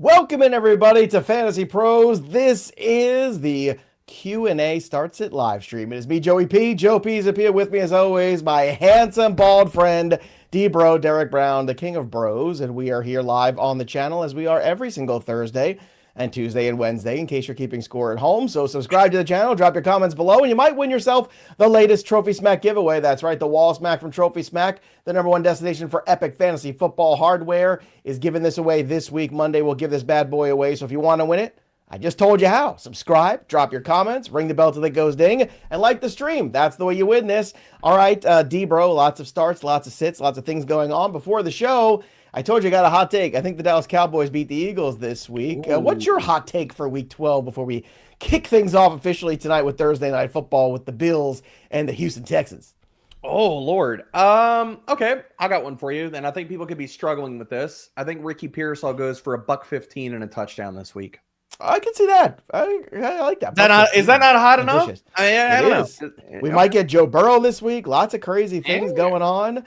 Welcome in, everybody, to Fantasy Pros. This is the Q&A Starts It live stream. It is me, Joey P. Joe Pisapia, with me as always, my handsome, bald friend, D-Bro, Derek Brown, the king of bros. And we are here live on the channel as we are every single Thursday and Tuesday and Wednesday, in case you're keeping score at home. So subscribe to the channel, drop your comments below, and you might win yourself the latest TrophySmack giveaway. That's right, the wall smack from TrophySmack, the #1 destination for epic fantasy football hardware, is giving this away this week. Monday, we'll give this bad boy away. So if you want to win it, I just told you how. Subscribe, drop your comments, ring the bell till it goes ding, and like the stream. That's the way you win this. All right, D-Bro, lots of starts, lots of sits, lots of things going on. Before the show, I told you I got a hot take. I think the Dallas Cowboys beat the Eagles this week. What's your hot take for Week 12 before we kick things off officially tonight with Thursday Night Football with the Bills and the Houston Texans? Oh, Lord. Okay, I got one for you. And I think people could be struggling with this. I think Ricky Pearsall goes for $115 and a touchdown this week. I can see that. I like that. Is that not hot enough? I don't know. We might get Joe Burrow this week. Lots of crazy things going on.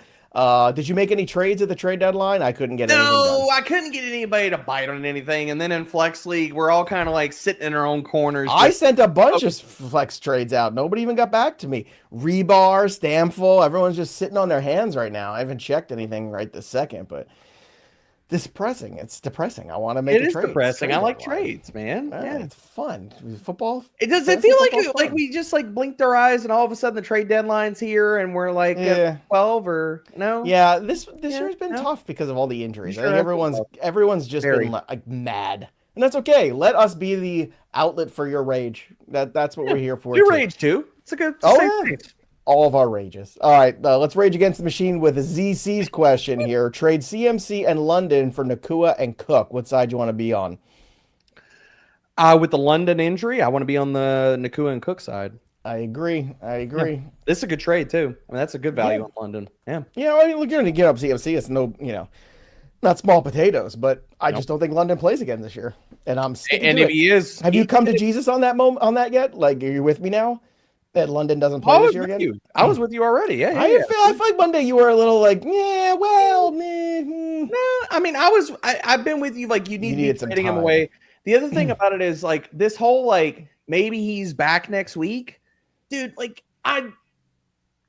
Did you make any trades at the trade deadline? I couldn't get anything done. No, I couldn't get anybody to bite on anything. And then in Flex League, we're all kind of like sitting in our own corners. I sent a bunch of flex trades out. Nobody even got back to me. Rebar, Stamfel, everyone's just sitting on their hands right now. I haven't checked anything right this second, but it's depressing. I want to make a trade. It is depressing. I like trades, man. Yeah, it's fun. Football. It does. It feel like we just like blinked our eyes and all of a sudden the trade deadline's here and we're like 12 or no? Yeah, this year's been tough because of all the injuries. Sure, I think everyone's just been like mad, and that's okay. Let us be the outlet for your rage. That's what we're here for. Your rage too. It's a good. Rage. All of our rages. All right, let's rage against the machine with a ZC's question here. Trade CMC and London for Nakua and Cook. What side do you want to be on? With the London injury, I want to be on the Nakua and Cook side. I agree. Yeah. This is a good trade too. I mean, that's a good value on London. Yeah. Yeah, I mean, we're going to get up CMC. It's no, not small potatoes, but I just don't think London plays again this year. And I'm sticking and to if it. he is, have you come to Jesus on that yet? Like, are you with me now? That London doesn't play this year again? I was with you already. Yeah. I feel like Monday you were a little like, No, I mean, I've been with you. Like, you need to be trading him away. The other thing about it is like this whole like maybe he's back next week, dude. Like,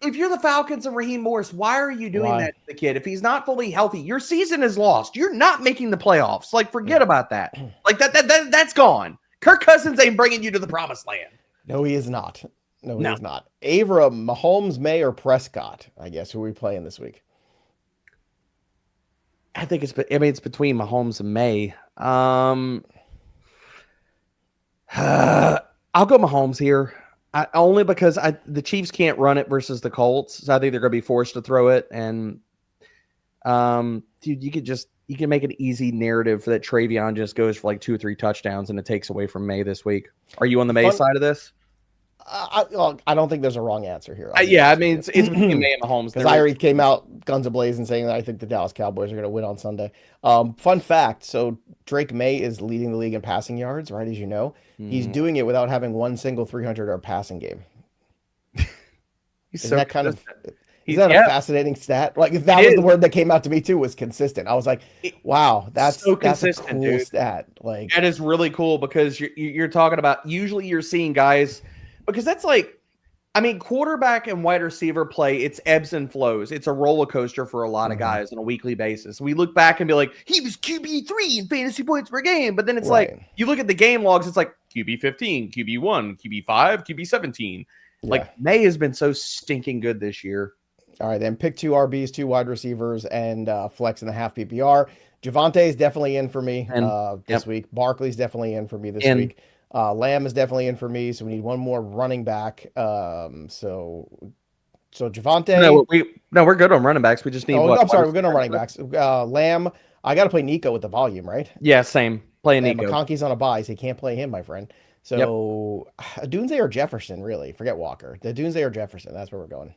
if you're the Falcons and Raheem Morris, why are you doing that to the kid? If he's not fully healthy, your season is lost. You're not making the playoffs. Like, forget about that. Like that's gone. Kirk Cousins ain't bringing you to the promised land. No, he is not. No, he is not. Avram, Mahomes, May, or Prescott, I guess, who are we playing this week? I think it's between Mahomes and May. I'll go Mahomes here. Only because the Chiefs can't run it versus the Colts. So I think they're going to be forced to throw it. And, dude, you can make an easy narrative for that Travion just goes for like 2 or 3 touchdowns and it takes away from May this week. Are you on the May side of this? I don't think there's a wrong answer here. I mean, it's between May and Mahomes. Because I already came out guns a-blazing saying that I think the Dallas Cowboys are going to win on Sunday. Fun fact, so Drake May is leading the league in passing yards, right, as you know. He's doing it without having one single 300-yard passing game. Is that a fascinating stat? Like, if that was the word that came out to me too, was consistent. I was like, wow, that's a cool stat. Like, that is really cool because you're talking about, usually you're seeing guys, because that's like, I mean, quarterback and wide receiver play, it's ebbs and flows. It's a roller coaster for a lot of guys on a weekly basis. We look back and be like, he was QB3 in fantasy points per game. But then it's like, you look at the game logs, it's like QB15, QB1, QB5, QB17. Yeah. Like, May has been so stinking good this year. All right, then pick 2 RBs, 2 wide receivers, and flex in the half PPR. Javonte is definitely in for me this week. Barkley's definitely in for me this week. Lamb is definitely in for me, so we need one more running back. So Javonte. We're good on running backs. We just need. I'm sorry, we're good on running backs. Lamb. I got to play Nico with the volume, right? Yeah, same. Playing Nico. McConkey's on a bye, so he can't play him, my friend. So Dunze or Jefferson, really. Forget Walker. The Dunze or Jefferson. That's where we're going.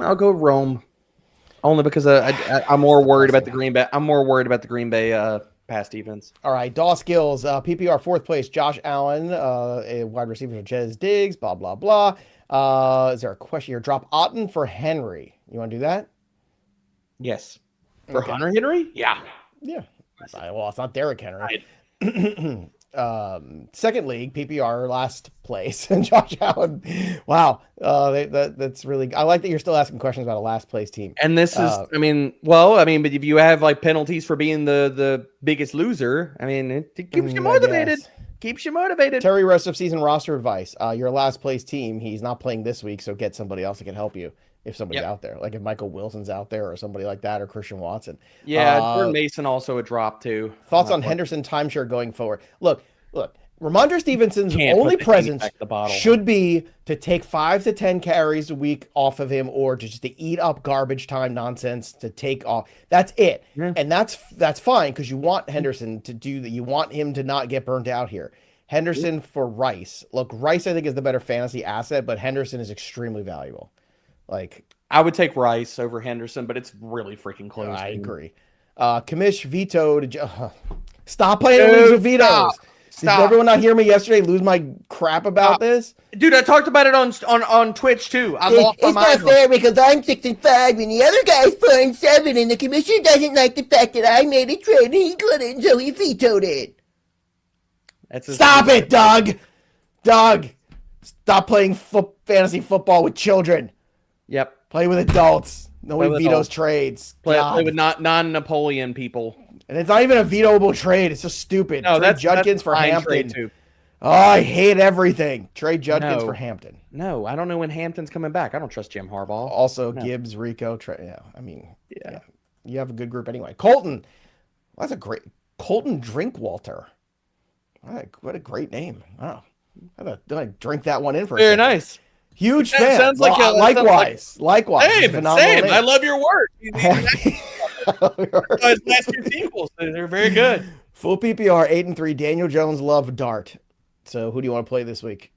I'll go Rome, only because I'm more worried about the Green Bay. I'm more worried about the Green Bay pass defense. All right, Daw Skills, PPR 4th place, Josh Allen, a wide receiver, Jez Diggs, blah, blah, blah. Is there a question here? Drop Otten for Henry. You want to do that? Yes. For Hunter Henry? Yeah. Yeah. Well, it's not Derrick Henry. Second league, PPR, last place, and Josh Allen. Wow. That's really, I like that you're still asking questions about a last place team. And this is, but if you have like penalties for being the biggest loser, it keeps you motivated. Keeps you motivated. Terry, rest of season roster advice. Your last place team, he's not playing this week, so get somebody else that can help you. If somebody's out there, like if Michael Wilson's out there or somebody like that, or Christian Watson. Yeah, Jordan Mason also a drop too. Thoughts on Henderson timeshare going forward? Look, Ramondre Stevenson's only presence should be to take 5 to 10 carries a week off of him, or just to eat up garbage time nonsense to take off. That's it. Yeah. And that's fine, because you want Henderson to do that. You want him to not get burnt out here. Henderson for Rice. Look, Rice I think is the better fantasy asset, but Henderson is extremely valuable. Like, I would take Rice over Henderson, but it's really freaking close. I agree. Kamish vetoed. Stop playing to lose with vetoes. Did everyone not hear me yesterday lose my crap about this? Dude, I talked about it on Twitch too. It's not fair because I'm 6 and 5 and the other guy's 4 and 7, and the commissioner doesn't like the fact that I made a trade and he couldn't, so he vetoed it. Stop it, Doug. Doug, stop playing fantasy football with children. Yep. Play with adults. Nobody vetoes trades. Play with non-Napoleon people. And it's not even a vetoable trade. It's just stupid. No, Trade Judkins for Hampton. Too. Oh, I hate everything. Trade Judkins for Hampton. No, I don't know when Hampton's coming back. I don't trust Jim Harbaugh. Also, Gibbs, Rico, Trey. Yeah, you have a good group anyway. Colton. Well, that's a great Colton Drinkwalter. What a great name. Wow. I'm gonna drink that one in for a second. Very nice. Huge fan. Sounds like likewise. Same. I love your work. Last 2 sequels, they're very good. Full PPR 8-3. Daniel Jones love Dart. So who do you want to play this week?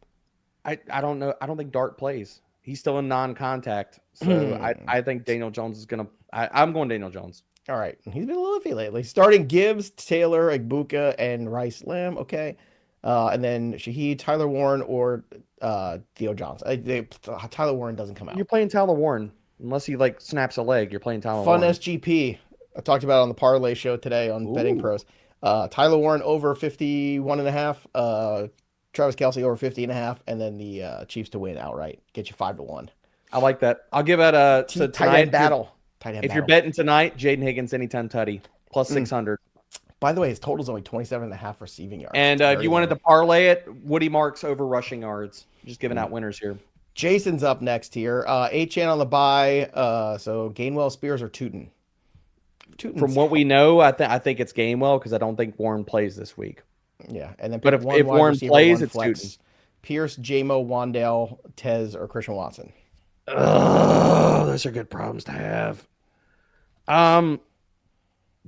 I don't know. I don't think Dart plays. He's still in non-contact. So I think Daniel Jones is gonna. I'm going Daniel Jones. All right. He's been a little iffy lately. Starting Gibbs, Taylor, Igbuka, and Rice Lamb. Okay. And then Shaheed, Tyler Warren, or Theo Johnson. Tyler Warren doesn't come out. You're playing Tyler Warren. Unless he snaps a leg, you're playing Tyler Warren. Fun SGP. I talked about it on the Parlay show today on Betting Pros. Tyler Warren over 51.5. Travis Kelce over 50.5. And then the Chiefs to win outright. Get you 5-1. I like that. I'll give it a tight end battle. If you're betting tonight, Jaden Higgins anytime tutty plus 600. By the way, his total's only 27.5 receiving yards. And if you wanted to parlay it, Woody Marks over rushing yards. Just giving out winners here. Jason's up next here. 8-chan on the bye. So Gainwell, Spears, or Tootin? From what we know, I think it's Gainwell because I don't think Warren plays this week. Yeah, and then but if Warren plays, it's Tootin. Pierce, J-Mo, Wandale, Tez, or Christian Watson. Oh, those are good problems to have.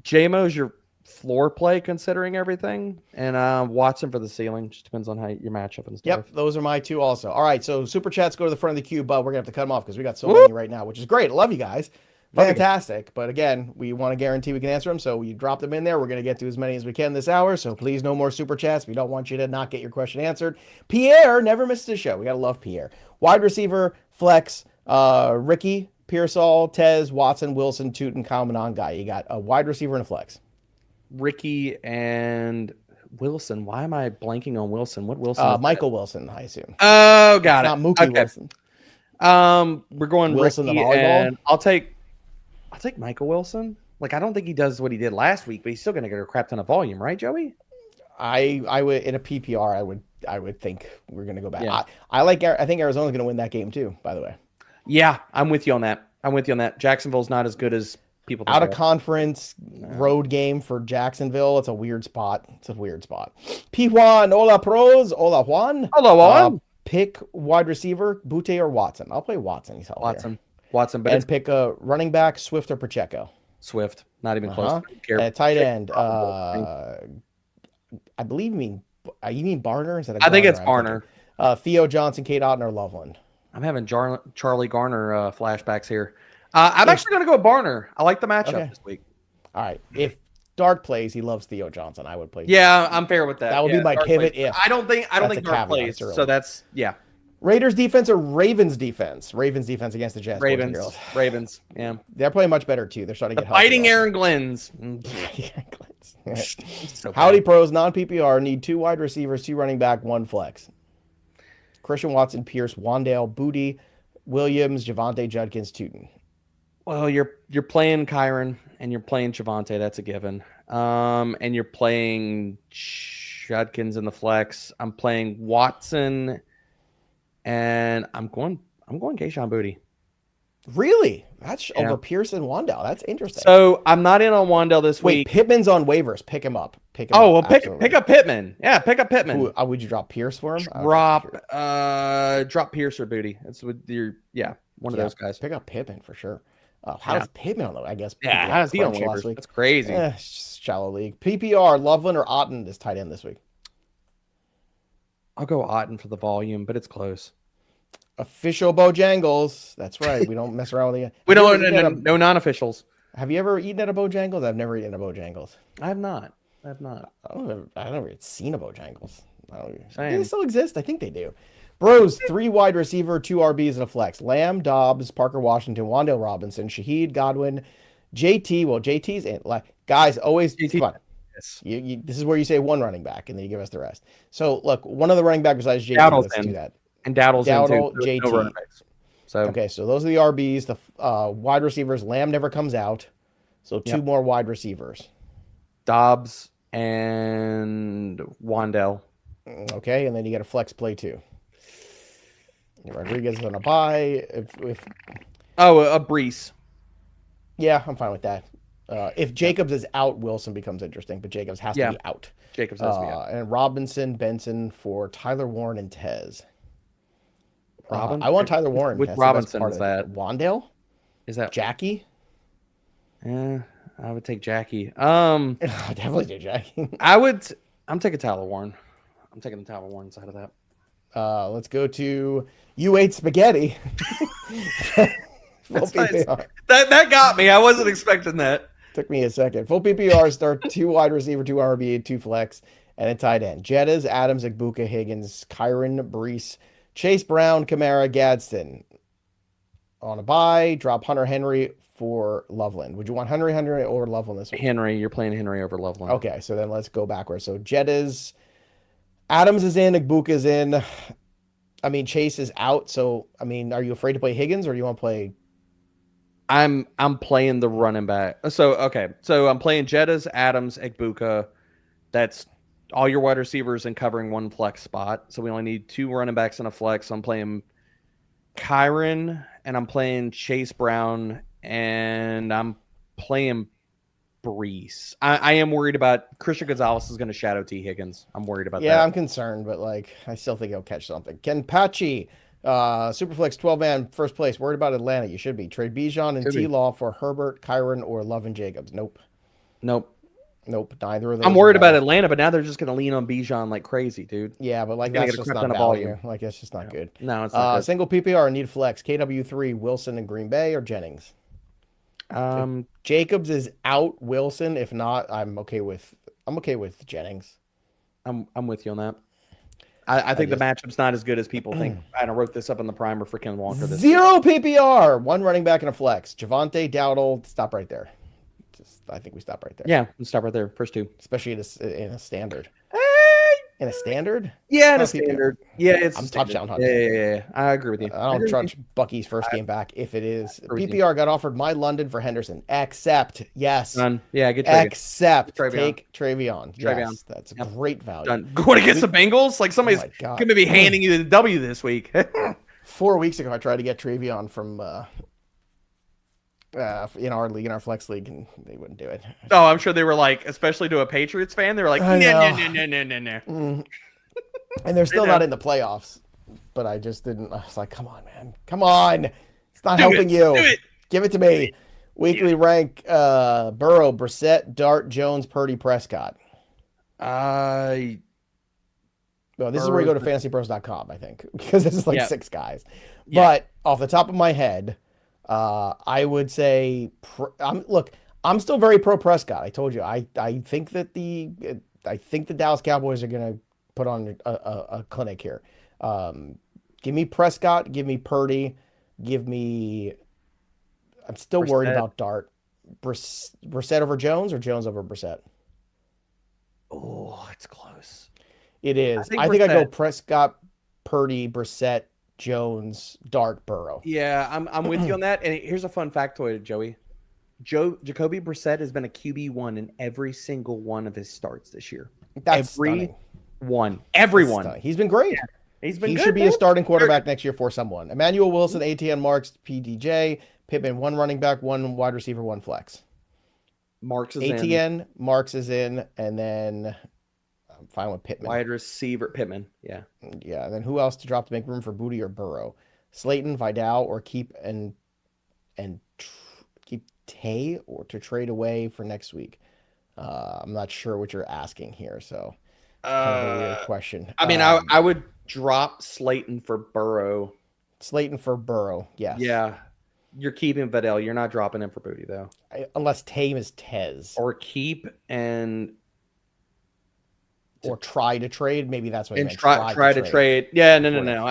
J-Mo's your floor play considering everything, and Watson for the ceiling. Just depends on how your matchup and stuff. Yep, those are my 2 also. All right, so super chats go to the front of the queue, but we're gonna have to cut them off because we got so many right now, which is great. I love you guys. Fantastic. But again, we want to guarantee we can answer them, so you drop them in there. We're going to get to as many as we can this hour, so please no more super chats. We don't want you to not get your question answered. Pierre never misses a show. We got to love Pierre. Wide receiver, flex, Ricky, Pearsall, Tez, Watson, Wilson, Tootin, Kyle guy. You got a wide receiver and a flex. Ricky and Wilson. Why am I blanking on Wilson? What Wilson? Michael Wilson, I assume. Oh, got it's it. Not Mookie Wilson. We're going Wilson Ricky, the volleyball. and I'll take Michael Wilson. Like, I don't think he does what he did last week, but he's still going to get a crap ton of volume, right, Joey? I would in a PPR. I would think we're going to go back. Yeah. I think Arizona's going to win that game too. By the way. Yeah, I'm with you on that. Jacksonville's not as good as people think. Out of conference road game for Jacksonville. It's a weird spot. P1, hola pros, hola Juan. Hola Juan. Pick wide receiver, Butte or Watson. I'll play Watson. He's Watson, but and pick a running back, Swift or Pacheco. Swift, not even close. At tight end, I believe you mean Barner instead of I think it's Barner. Theo Johnson, Kate Otten, or Loveland. I'm having Charlie Garner flashbacks here. I'm actually going to go Barner. I like the matchup this week. All right. If Dark plays, he loves Theo Johnson. I would play. Yeah, I'm fair with that. That would be my Dark pivot. Plays. If I don't think Dark plays. So that's Raiders defense or Ravens defense? Ravens defense against the Jets. Ravens. Yeah, they're playing much better too. They're starting to get fighting Aaron Glenn's. So Howdy Pros, non-PPR, need 2 wide receivers, 2 running back, 1 flex. Christian Watson, Pierce, Wandale, Booty, Williams, Javonte, Judkins, Tootin. Well, you're playing Kyron and you're playing Javonte. That's a given. And you're playing Judkins in the flex. I'm playing Watson, and I'm going Quinshon Booty. Really? That's over Pierce and Wandale. That's interesting. So I'm not in on Wandale this week. Pittman's on waivers. Pick him up. Pick up Pittman. Yeah, pick up Pittman. Who, would you drop Pierce for him? Drop Pierce or Booty. That's with your one of those guys. Pick up Pittman for sure. How's Pittman on the? I guess. Yeah, how's he on waivers? That's crazy. Shallow league. PPR, Loveland or Otten is tight end this week. I'll go Otten for the volume, but it's close. Official Bojangles. That's right. We don't mess around with it. We don't no non-officials. Have you ever eaten at a Bojangles? I've never eaten at a Bojangles. I have not. I've never seen a Bojangles. Do they still exist? I think they do. Bros, 3 wide receiver, 2 RBs, and a flex. Lamb, Dobbs, Parker Washington, Wandale Robinson, Shaheed, Godwin, JT. Well, JT's in. Guys, always JT. Come on. Yes. This is where you say 1 running back, and then you give us the rest. So, look, one of the running back besides JT, let's do that. And Dowdle, JT. No okay, so those are the RBs. The wide receivers, Lamb never comes out. So 2 more wide receivers. Dobbs and Wandale. Okay, and then you get a flex play too. Rodriguez is on a bye. A Brees. Yeah, I'm fine with that. If Jacobs is out, Wilson becomes interesting, but Jacobs has to be out. Jacobs has to be out. And Robinson, Benson for Tyler Warren and Tez. I want Tyler Warren. With Robinson, is that Wandale? Is that Jackie? Yeah, I would take Jackie. I'd definitely take Jackie. I'm taking Tyler Warren. I'm taking the Tyler Warren side of that. Let's go to You Ate Spaghetti. That got me. I wasn't expecting that. Took me a second. Full PPR start 2 wide receiver, 2 RB, 2 flex, and a tight end. Jettas, Adams, Igbuka, Higgins, Kyron, Brees, Chase Brown, Kamara, Gadsden. On a bye, drop Hunter Henry for Loveland. Would you want Henry or Loveland this week? Henry. You're playing Henry over Loveland. Okay, so then let's go backwards. So Jettas, Adams is in, Igbuka is in. I mean, Chase is out. So, I mean, are you afraid to play Higgins or do you want to play? I'm playing the running back. So I'm playing Jettas, Adams, Igbuka. That's all your wide receivers and covering 1 flex spot. So we only need 2 running backs and a flex. So I'm playing Kyron and I'm playing Chase Brown and I'm playing Brees. I am worried about Christian Gonzalez is going to shadow T. Higgins. I'm worried about that. Yeah, I'm concerned, but I still think he'll catch something. Ken Pachi, Superflex 12-man first place. Worried about Atlanta. You should be. Trade Bijan and T-Law for Herbert, Kyron, or Love and Jacobs. Nope. Neither of those. I'm worried about Atlanta, but now they're just going to lean on Bijan like crazy, dude. Yeah, but that's just not value. That's just not good. No, it's not good. Single PPR, need flex. KW3, Wilson and Green Bay or Jennings? If Jacobs is out, Wilson. If not, I'm okay with Jennings. I'm with you on that. I think the matchup's not as good as people think. I wrote this up in the primer for Ken Walker. 0 PPR, 1 running back and a flex. Javonte, Dowdle, stop right there. I think we stop right there. Yeah, we'll stop right there. First 2. Especially in a standard. In a standard? Yeah, in a standard. Yeah, I'm touchdown hunting. Yeah. I agree with you. I don't trust Bucky's first game back if it is. PPR got offered my London for Henderson. Accept. Yes. Done. Yeah, get Travion. Accept. Take Travion. Yes, that's a great value. Done. Going against the Bengals? Like somebody's going to be handing you the W this week. 4 weeks ago, I tried to get Travion from in our league, in our flex league, and they wouldn't do it. Oh, I'm sure they were like, especially to a Patriots fan, they were like, no. And they're still not in the playoffs, but I just didn't. I was like, come on, man. Come on. It's not helping you. Give it to me. Weekly rank, Burrow, Brissett, Dart, Jones, Purdy, Prescott. Well, this is where you go to fantasypros.com, I think, because this is 6 guys. Yeah. But off the top of my head, I would say, I'm still very pro Prescott. I told you, I think that the Dallas Cowboys are going to put on a clinic here. Give me Prescott. Give me Purdy. Give me. I'm still worried about Dart. Brissett over Jones or Jones over Brissett? Oh, it's close. It is. I think I go Prescott, Purdy, Brissett, Jones, Dart, Burrow. Yeah, I'm with you on that. And here's a fun factoid, Joey. Jacoby Brissett has been a QB1 in every single one of his starts this year. That's stunning. Everyone. He's been great. Yeah, he's been he good, should be a starting quarterback next year for someone. Emmanuel Wilson, ATN, Marks, PDJ, Pittman, 1 running back, 1 wide receiver, 1 flex. Marks is ATN, Marks is in, and then I'm fine with Pittman. Wide receiver, Pittman. Yeah. Yeah. And then who else to drop to make room for Booty or Burrow? Slayton, Vidal, or keep Tay or to trade away for next week. I'm not sure what you're asking here, so kind of a weird question. I mean, I would drop Slayton for Burrow. Slayton for Burrow, yes. Yeah. You're keeping Vidal. You're not dropping him for Booty, though. Unless Tame is Tez. Or keep and... Or try to trade. Maybe that's what I meant. Try to trade. Yeah, no. No.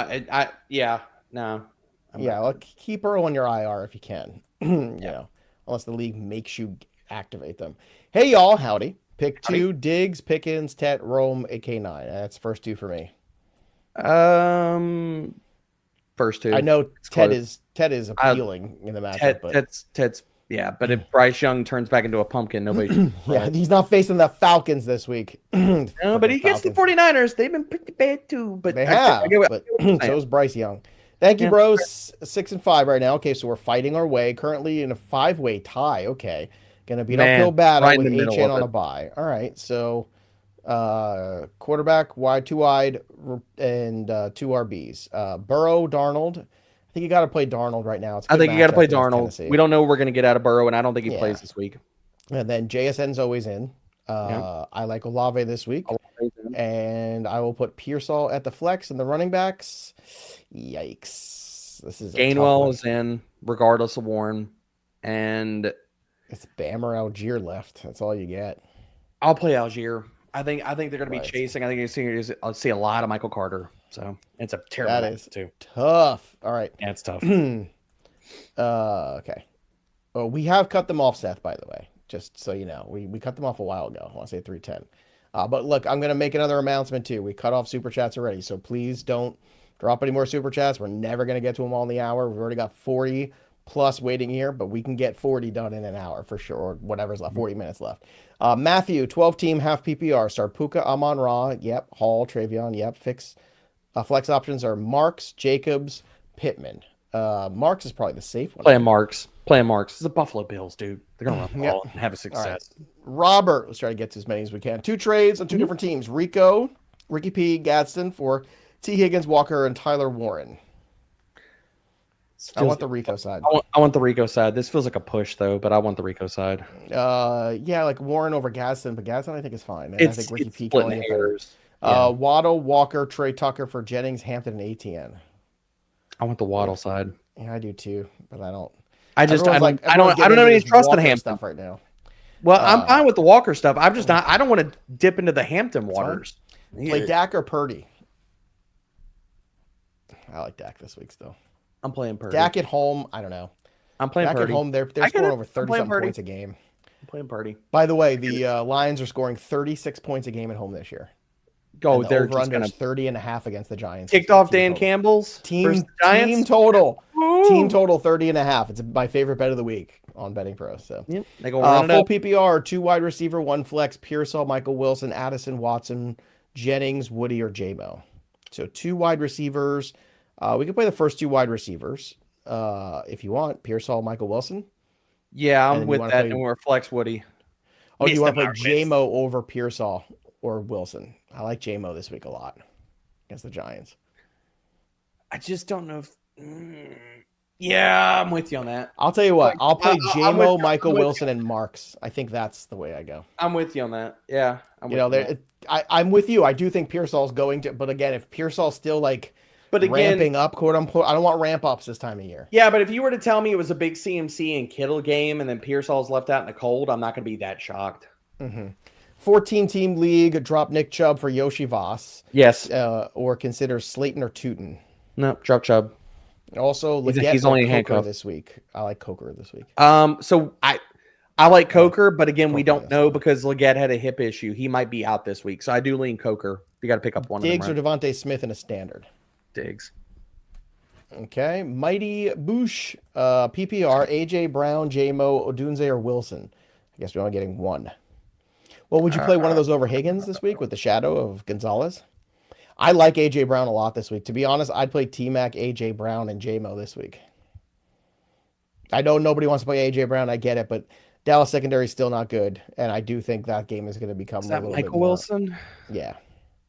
Yeah, well, keep Burrow on your IR if you can. You know, unless the league makes you activate them. Hey, y'all. Howdy. Pick 2, Diggs, Pickens, Tet, Rome, AK9. That's first 2 for me. First 2. I know Ted is appealing in the matchup. Ted's but if Bryce Young turns back into a pumpkin, nobody. Yeah, he's not facing the Falcons this week. No, but he gets the 49ers. They've been pretty bad too. But they have. But so is Bryce Young. Thank you, bros. 6-5 right now. Okay, so we're fighting our way. Currently in a 5-way tie. Okay, gonna be an uphill battle with HN on a bye. All right, so quarterback, 2 wide, and 2 RBs. Burrow, Darnold. I think you got to play Darnold right now. I think you got to play Darnold. We don't know what we're going to get out of Burrow, and I don't think he plays this week. And then JSN's always in. I like Olave this week. And I will put Pearsall at the flex and the running backs. Yikes. This is Gainwell is in, regardless of Warren. And it's Bam or Algier left. That's all you get. I'll play Algier. I think they're going to be chasing. I think I'll see a lot of Michael Carter. So it's a terrible that is too tough. All right. Yeah, it's tough. Okay. Well, we have cut them off, Seth, by the way. Just so you know. We cut them off a while ago. I want to say 310. But look, I'm going to make another announcement too. We cut off super chats already. So please don't drop any more super chats. We're never going to get to them all in the hour. We've already got 40 plus waiting here, but we can get 40 done in an hour for sure, or whatever's left, 40 minutes left. Matthew, 12-team, half PPR. Start Puka, Amon-Ra, yep. Hall, Travion, yep. Flex options are Marks, Jacobs, Pittman. Marks is probably the safe one. Playing Marks. It's the Buffalo Bills, dude. They're going to run the ball and have a success. Right. Robert, let's try to get to as many as we can. 2 trades on 2 different teams. Rico, Ricky P, Gadsden for T. Higgins, Walker, and Tyler Warren. I want the Rico side. I want the Rico side. This feels like a push, though, but I want the Rico side. Yeah, like Warren over Gadsden, but Gadsden I think is fine. And I think Ricky P can only get better. Waddle, Walker, Trey Tucker for Jennings, Hampton, and ATN. I want the Waddle side. Yeah, I do too, but I don't. I don't have any trust in Hampton stuff right now. Well, I'm fine with the Walker stuff. I'm just not. I don't want to dip into the Hampton waters. Play Dak or Purdy. I like Dak this week still. I'm playing Purdy. Dak at home, I don't know. I'm playing Dak Purdy. At home, they're scoring over 30-something points a game. I'm playing Purdy. By the way, the Lions are scoring 36 points a game at home this year. They're over-under 30.5 against the Giants. Kicked off Dan Campbell's team total. Ooh. Team total 30.5. It's my favorite bet of the week on Betting Pros. So they go run it full up. PPR, 2 wide receiver, 1 flex, Pearsall, Michael Wilson, Addison, Watson, Jennings, Woody, or J-Mo. So 2 wide receivers. We can play the first 2 wide receivers if you want. Pearsall, Michael Wilson. Yeah, I'm with that. And we're flex Woody. Oh, you want to play J-Mo over Pearsall or Wilson? I like J-Mo this week a lot against the Giants. I just don't know if... Yeah, I'm with you on that. I'll tell you what. I'll play J-Mo, Michael Wilson, and Marks. I think that's the way I go. I'm with you on that. Yeah. I'm with you. I do think Pearsall's going to... But again, if Pearsall's still ramping up, quote unquote, I don't want ramp ups this time of year. Yeah, but if you were to tell me it was a big CMC and Kittle game and then Pearsall's left out in the cold, I'm not going to be that shocked. 14-team league, drop Nick Chubb for Yoshi Voss. Yes. Or consider Slayton or Tootin. No, drop Chubb. Also, he's only a handcuff this week. I like Coker this week. So I like Coker, but again, we don't know because Leggett had a hip issue. He might be out this week, so I do lean Coker. You got to pick up one Diggs of them. or Devonta Smith in a standard. Diggs. Okay, Mighty Boosh, PPR, AJ Brown, JMO, Odunze, or Wilson. I guess we're only getting one. Well, would you play one of those over Higgins this week with the shadow of Gonzalez? I like AJ Brown a lot this week. To be honest, I'd play T-Mac, AJ Brown, and JMO this week. I know nobody wants to play AJ Brown. I get it, but Dallas secondary is still not good, and I do think that game is going to become a little Michael bit more. Wilson? Yeah.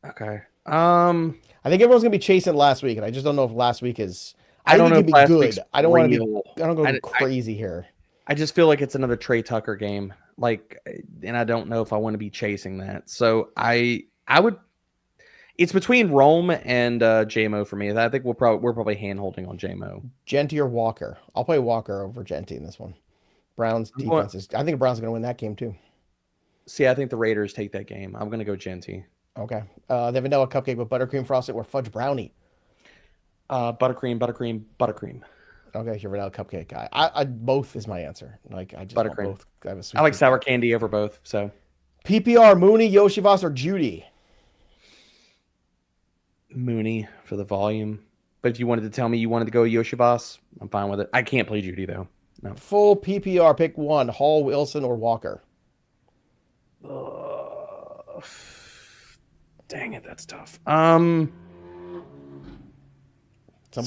Okay. I think everyone's gonna be chasing last week, and I just don't know if last week is. I don't know if last week's I don't want to be. real. I don't go crazy here. I just feel like it's another Trey Tucker game, and I don't know if I want to be chasing that. So I would. It's between Rome and JMO for me. I think we're probably hand holding on JMO. Genty or Walker? I'll play Walker over Genty in this one. Browns defense is. I think Browns are gonna win that game too. See, I think the Raiders take that game. I'm gonna go Genty. Okay. The vanilla cupcake with buttercream frosting or fudge brownie. Buttercream. Okay, you're a vanilla cupcake guy. I both is my answer. I just buttercream. Both. I like sour candy over both. So PPR Mooney, Yoshivas, or Judy. Mooney for the volume. But if you wanted to tell me you wanted to go Yoshivas, I'm fine with it. I can't play Judy though. No. Full PPR, pick one: Hall, Wilson, or Walker. Dang it, that's tough. Somebody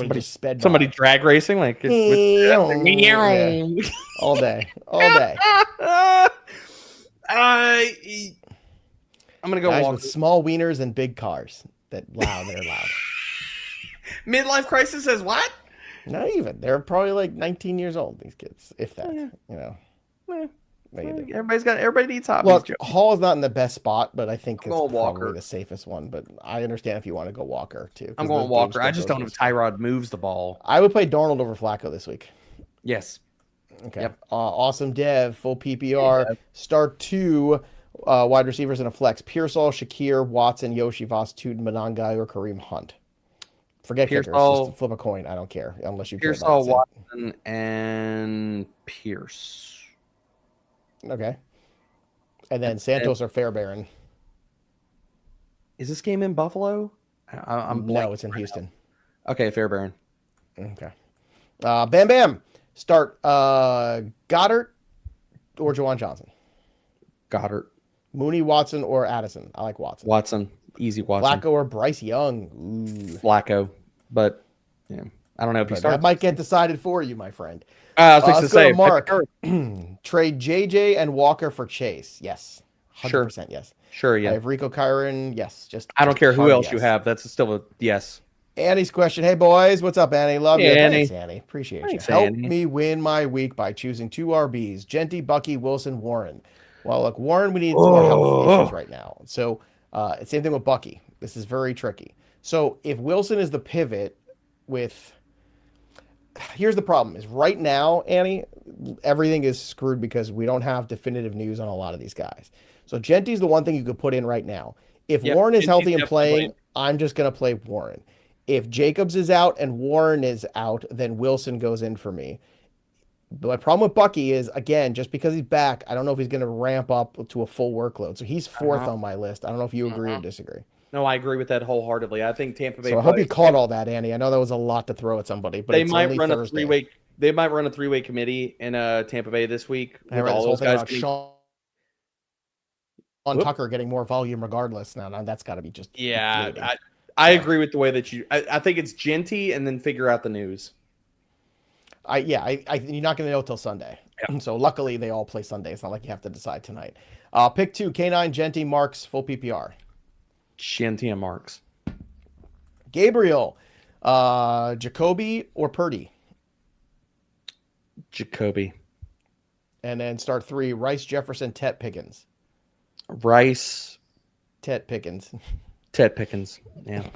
just sped by. Somebody drag racing like yeah. all day. I'm gonna go guys Walker. with small wieners and big cars. They're loud. Midlife crisis says what? Not even. They're probably like 19 years old. These kids, if that. You know. Everybody needs hobbies. Well, Hall is not in the best spot, but I think it's probably Walker. the safest one. But I understand if you want to go Walker too. I'm going Walker. I just don't know if Tyrod moves the ball. I would play Darnold over Flacco this week. Yes. Okay. Yep. Awesome Dev, full PPR. Yeah. Start two wide receivers in a flex: Pearsall, Shakir, Watson, Yoshivas, Tootin, Monangai, or Kareem Hunt. Forget kickers. Just flip a coin. I don't care unless you Pearsall, Watson, and Pierce. Okay. And then Santos or Fairbairn. Is this game in Buffalo? No, it's in Houston. Okay, Fairbairn. Okay. Bam. Start Goddard or Jawan Johnson. Goddard. Mooney, Watson, or Addison. I like Watson. Watson. Easy Watson. Flacco or Bryce Young. Ooh. Flacco. But yeah, I don't know if he starts. That might get decided for you, my friend. I was fixing to say, Mark. Trade JJ and Walker for Chase. Yes. 100% yes. Sure, yeah. I have Rico Kyron. Yes. I don't care who else you have. That's still a yes. Annie's question. Hey, boys. What's up, Annie? Love you. Annie. Thanks, Annie. Appreciate you. Help me win my week by choosing two RBs. Genty, Bucky, Wilson, Warren. Well, look, Warren, we need more health issues right now. So, same thing with Bucky. This is very tricky. So, if Wilson is the pivot with... Here's the problem is right now, Annie, everything is screwed because we don't have definitive news on a lot of these guys. So Genty's the one thing you could put in right now. If Warren is healthy and playing, I'm just going to play Warren. If Jacobs is out and Warren is out, then Wilson goes in for me. But my problem with Bucky is, again, just because he's back, I don't know if he's going to ramp up to a full workload. So he's fourth on my list. I don't know if you agree or disagree. No, I agree with that wholeheartely. I think Tampa Bay. So I hope you caught all that, Annie. I know that was a lot to throw at somebody, but they might run a three-way. They might run a three-way committee in Tampa Bay this week. With all those guys. Sean Tucker getting more volume regardless. Now that's got to be just I agree with the way that you. I think it's Genty and then figure out the news. You're not going to know till Sunday. Yeah. So luckily they all play Sunday. It's not like you have to decide tonight. Pick two: K9, Genty, Marks, full PPR. Genty and Marks. Gabriel, Jacoby or Purdy? Jacoby. And then start three: Rice, Jefferson, Tet Pickens. Rice. Tet Pickens. Tet Pickens. Yeah.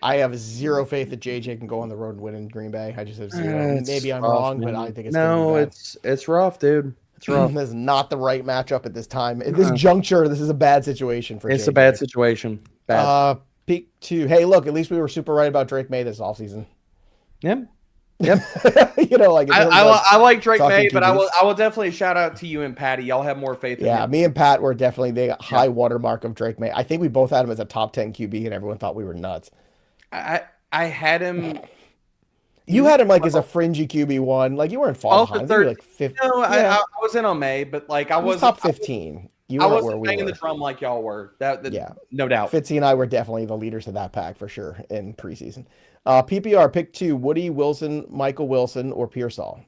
I have zero faith that JJ can go on the road and win in Green Bay. I just have zero. Maybe I'm wrong, but I think it's rough, dude. It's rough. This is not the right matchup at this time. At this juncture, this is a bad situation for JJ. It's a bad situation. Bad. Pick 2. Hey, look, at least we were super right about Drake May this offseason. Yep. I like Drake May, but I will definitely shout out to you and Patty. Y'all have more faith in him. Yeah, me and Pat were definitely the high watermark of Drake May. I think we both had him as a top 10 QB, and everyone thought we were nuts. I had him. You had him like as a fringy QB1. Like you weren't far behind. You were like 15. No, I was in on May, but like I was top 15. I wasn't banging the drum like y'all were. That no doubt. Fitzy and I were definitely the leaders of that pack for sure in preseason. PPR pick 2: Woody, Wilson, Michael Wilson, or Pearsall.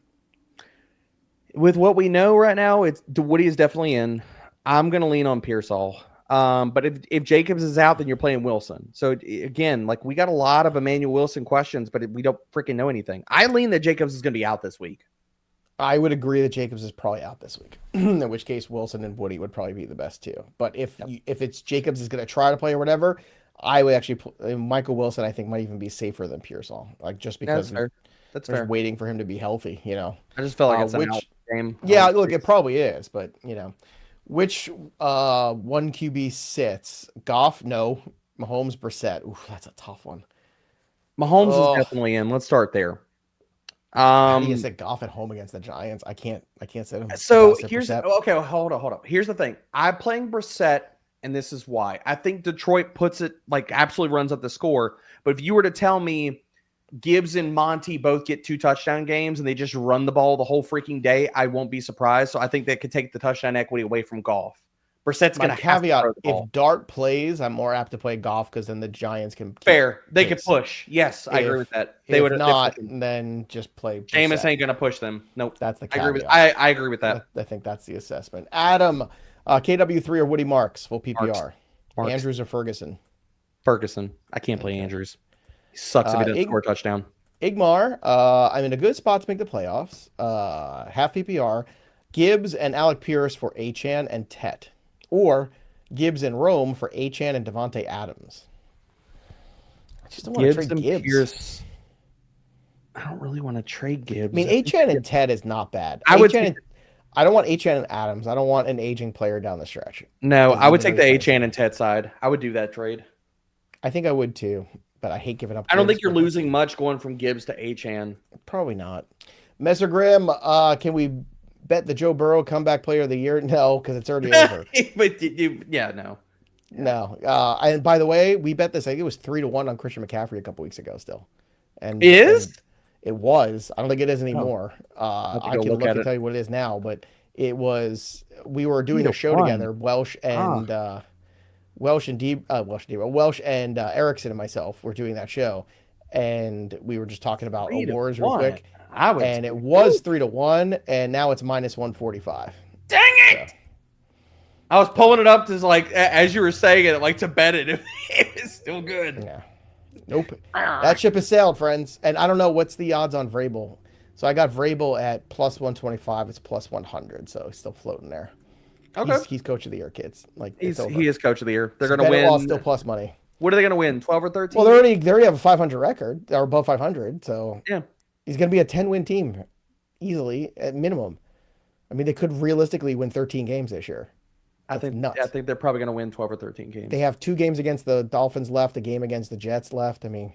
With what we know right now, Woody is definitely in. I'm going to lean on Pearsall. But if Jacobs is out, then you're playing Wilson. So again, like we got a lot of Emmanuel Wilson questions, but we don't freaking know anything. I lean that Jacobs is going to be out this week. I would agree that Jacobs is probably out this week, in which case Wilson and Woody would probably be the best two. But if it's Jacobs is going to try to play or whatever, I would actually Michael Wilson I think might even be safer than Pearsall, like just because that's fair. Waiting for him to be healthy. I just felt like it's an out game. Yeah, look, it probably is, but which one QB sits? Goff? No. Mahomes, Brissett. Ooh, that's a tough one. Mahomes is definitely in. Let's start there. How do you sit Goff at home against the Giants? I can't sit him. So here's hold up. Here's the thing. I'm playing Brissett, and this is why. I think Detroit puts it like absolutely runs up the score. But if you were to tell me Gibbs and Monty both get 2 touchdown games and they just run the ball the whole freaking day, I won't be surprised. So I think that could take the touchdown equity away from Goff. Brissett's going to caveat: if Dart plays, I'm more apt to play Goff because then the Giants can. They could push. Yes, I agree with that. They would not. Then just play. Jameis ain't going to push them. Nope. That's the caveat. I agree with that. I think that's the assessment. Adam, KW3 or Woody Marks, full PPR. Marks. Andrews or Ferguson? Ferguson. I can't play Andrews. He sucks if he doesn't score a touchdown. Igmar, I'm in a good spot to make the playoffs. Half PPR. Gibbs and Alec Pierce for Achane and Tet. Or Gibbs and Rome for Achane and Devonta Adams. I just don't want to trade Gibbs. Pierce. I don't really want to trade Gibbs. I mean, Achane and Tet is not bad. I don't want Achane and Adams. I don't want an aging player down the stretch. No, I would take the Achane and Tet side. I would do that trade. I think I would too, but I hate giving up. I don't think you're losing much going from Gibbs to Achane. Probably not. Messer Grimm, can we bet the Joe Burrow comeback player of the year? No, because it's already over. But no. No. And by the way, we bet this. I think it was 3-1 on Christian McCaffrey a couple weeks ago still. And it was. I don't think it is anymore. I can look and tell you what it is now, but it was. We were doing a show together, Welsh and Erickson and myself were doing that show, and we were just talking about awards real quick. And it was 3-1, and now it's -145. Dang it! So. I was pulling it up to as you were saying it, like to bet it. It was still good. Yeah. Nope. That ship has sailed, friends. And I don't know what's the odds on Vrabel. So I got Vrabel at +125. It's +100, so he's still floating there. Okay. He's coach of the year, kids. He is coach of the year. They're going to win. Still plus money. What are they going to win? 12 or 13? Well, they already have a 500 record. They're above 500, so yeah. He's going to be a 10-win team easily at minimum. I mean, they could realistically win 13 games this year. I think they're probably going to win 12 or 13 games. They have 2 games against the Dolphins left, a game against the Jets left. I mean,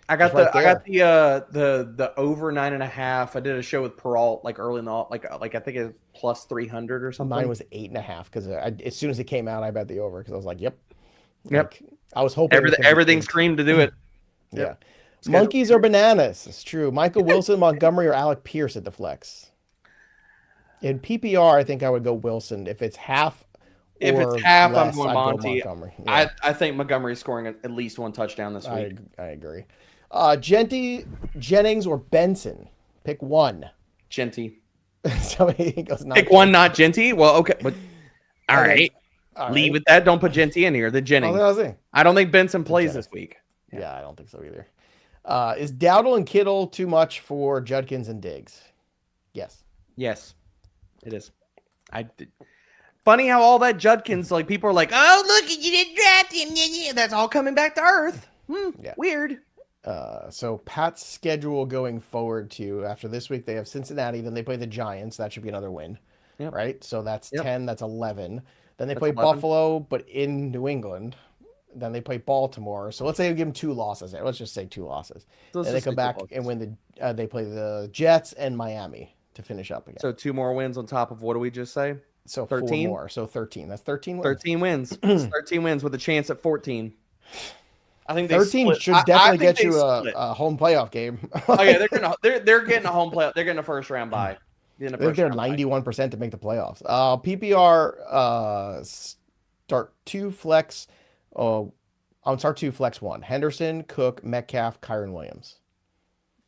I got the over 9.5. I did a show with Pearsall early in the I think it was +300 or something. Mine was 8.5 because as soon as it came out, I bet the over because I was like, yep. I was hoping everything screamed to do it. Yeah. Monkeys or bananas? It's true. Michael Wilson, Montgomery, or Alec Pierce at the flex. In PPR, I think I would go Wilson. If it's half, I'm going Monty. Yeah. I think Montgomery's scoring at least 1 touchdown this week. I agree. Jennings, or Benson? Pick one. Genty. Somebody goes pick one, not Genty. Well, okay, but all right. Leave with that. Don't put Genty in here. The Jennings. I don't think Benson plays this week. Yeah, I don't think so either. Is Dowdle and Kittle too much for Judkins and Diggs? Yes. Yes, it is. Funny how all that Judkins, people are like, oh, look, you didn't draft him. Yeah. That's all coming back to earth. Yeah. Weird. So Pat's schedule going forward to after this week, they have Cincinnati, then they play the Giants. That should be another win, right? So that's 10, that's 11. Then they play 11. Buffalo, but in New England. Then they play Baltimore. So let's say we give them 2 losses there. Let's just say 2 losses. And they come back and win they play the Jets and Miami to finish up again. So 2 more wins on top of what do we just say? So 13 more. So 13. That's 13 wins. 13 wins. 13 wins with a chance at 14. I think 13 should definitely get you a home playoff game. Oh yeah, they're getting a home playoff. They're getting a first round bye. They're 91% to make the playoffs. PPR start 2 flex. Start 2 flex 1. Henderson, Cook, Metcalf, Kyron Williams.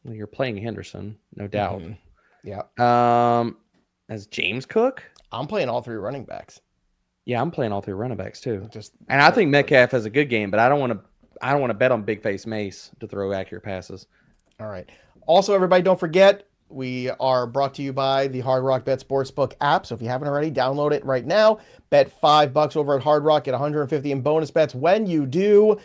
Well, you're playing Henderson, no doubt. Yeah. As James Cook, I'm playing all 3 running backs. Yeah, I'm playing all 3 running backs too. And I think Metcalf has a good game, but I don't want to bet on Big Face Mace to throw accurate passes. All right. Also, everybody, don't forget, we are brought to you by the Hard Rock Bet Sportsbook app. So if you haven't already, download it right now. Bet $5 over at Hard Rock. Get 150 in bonus bets when you do.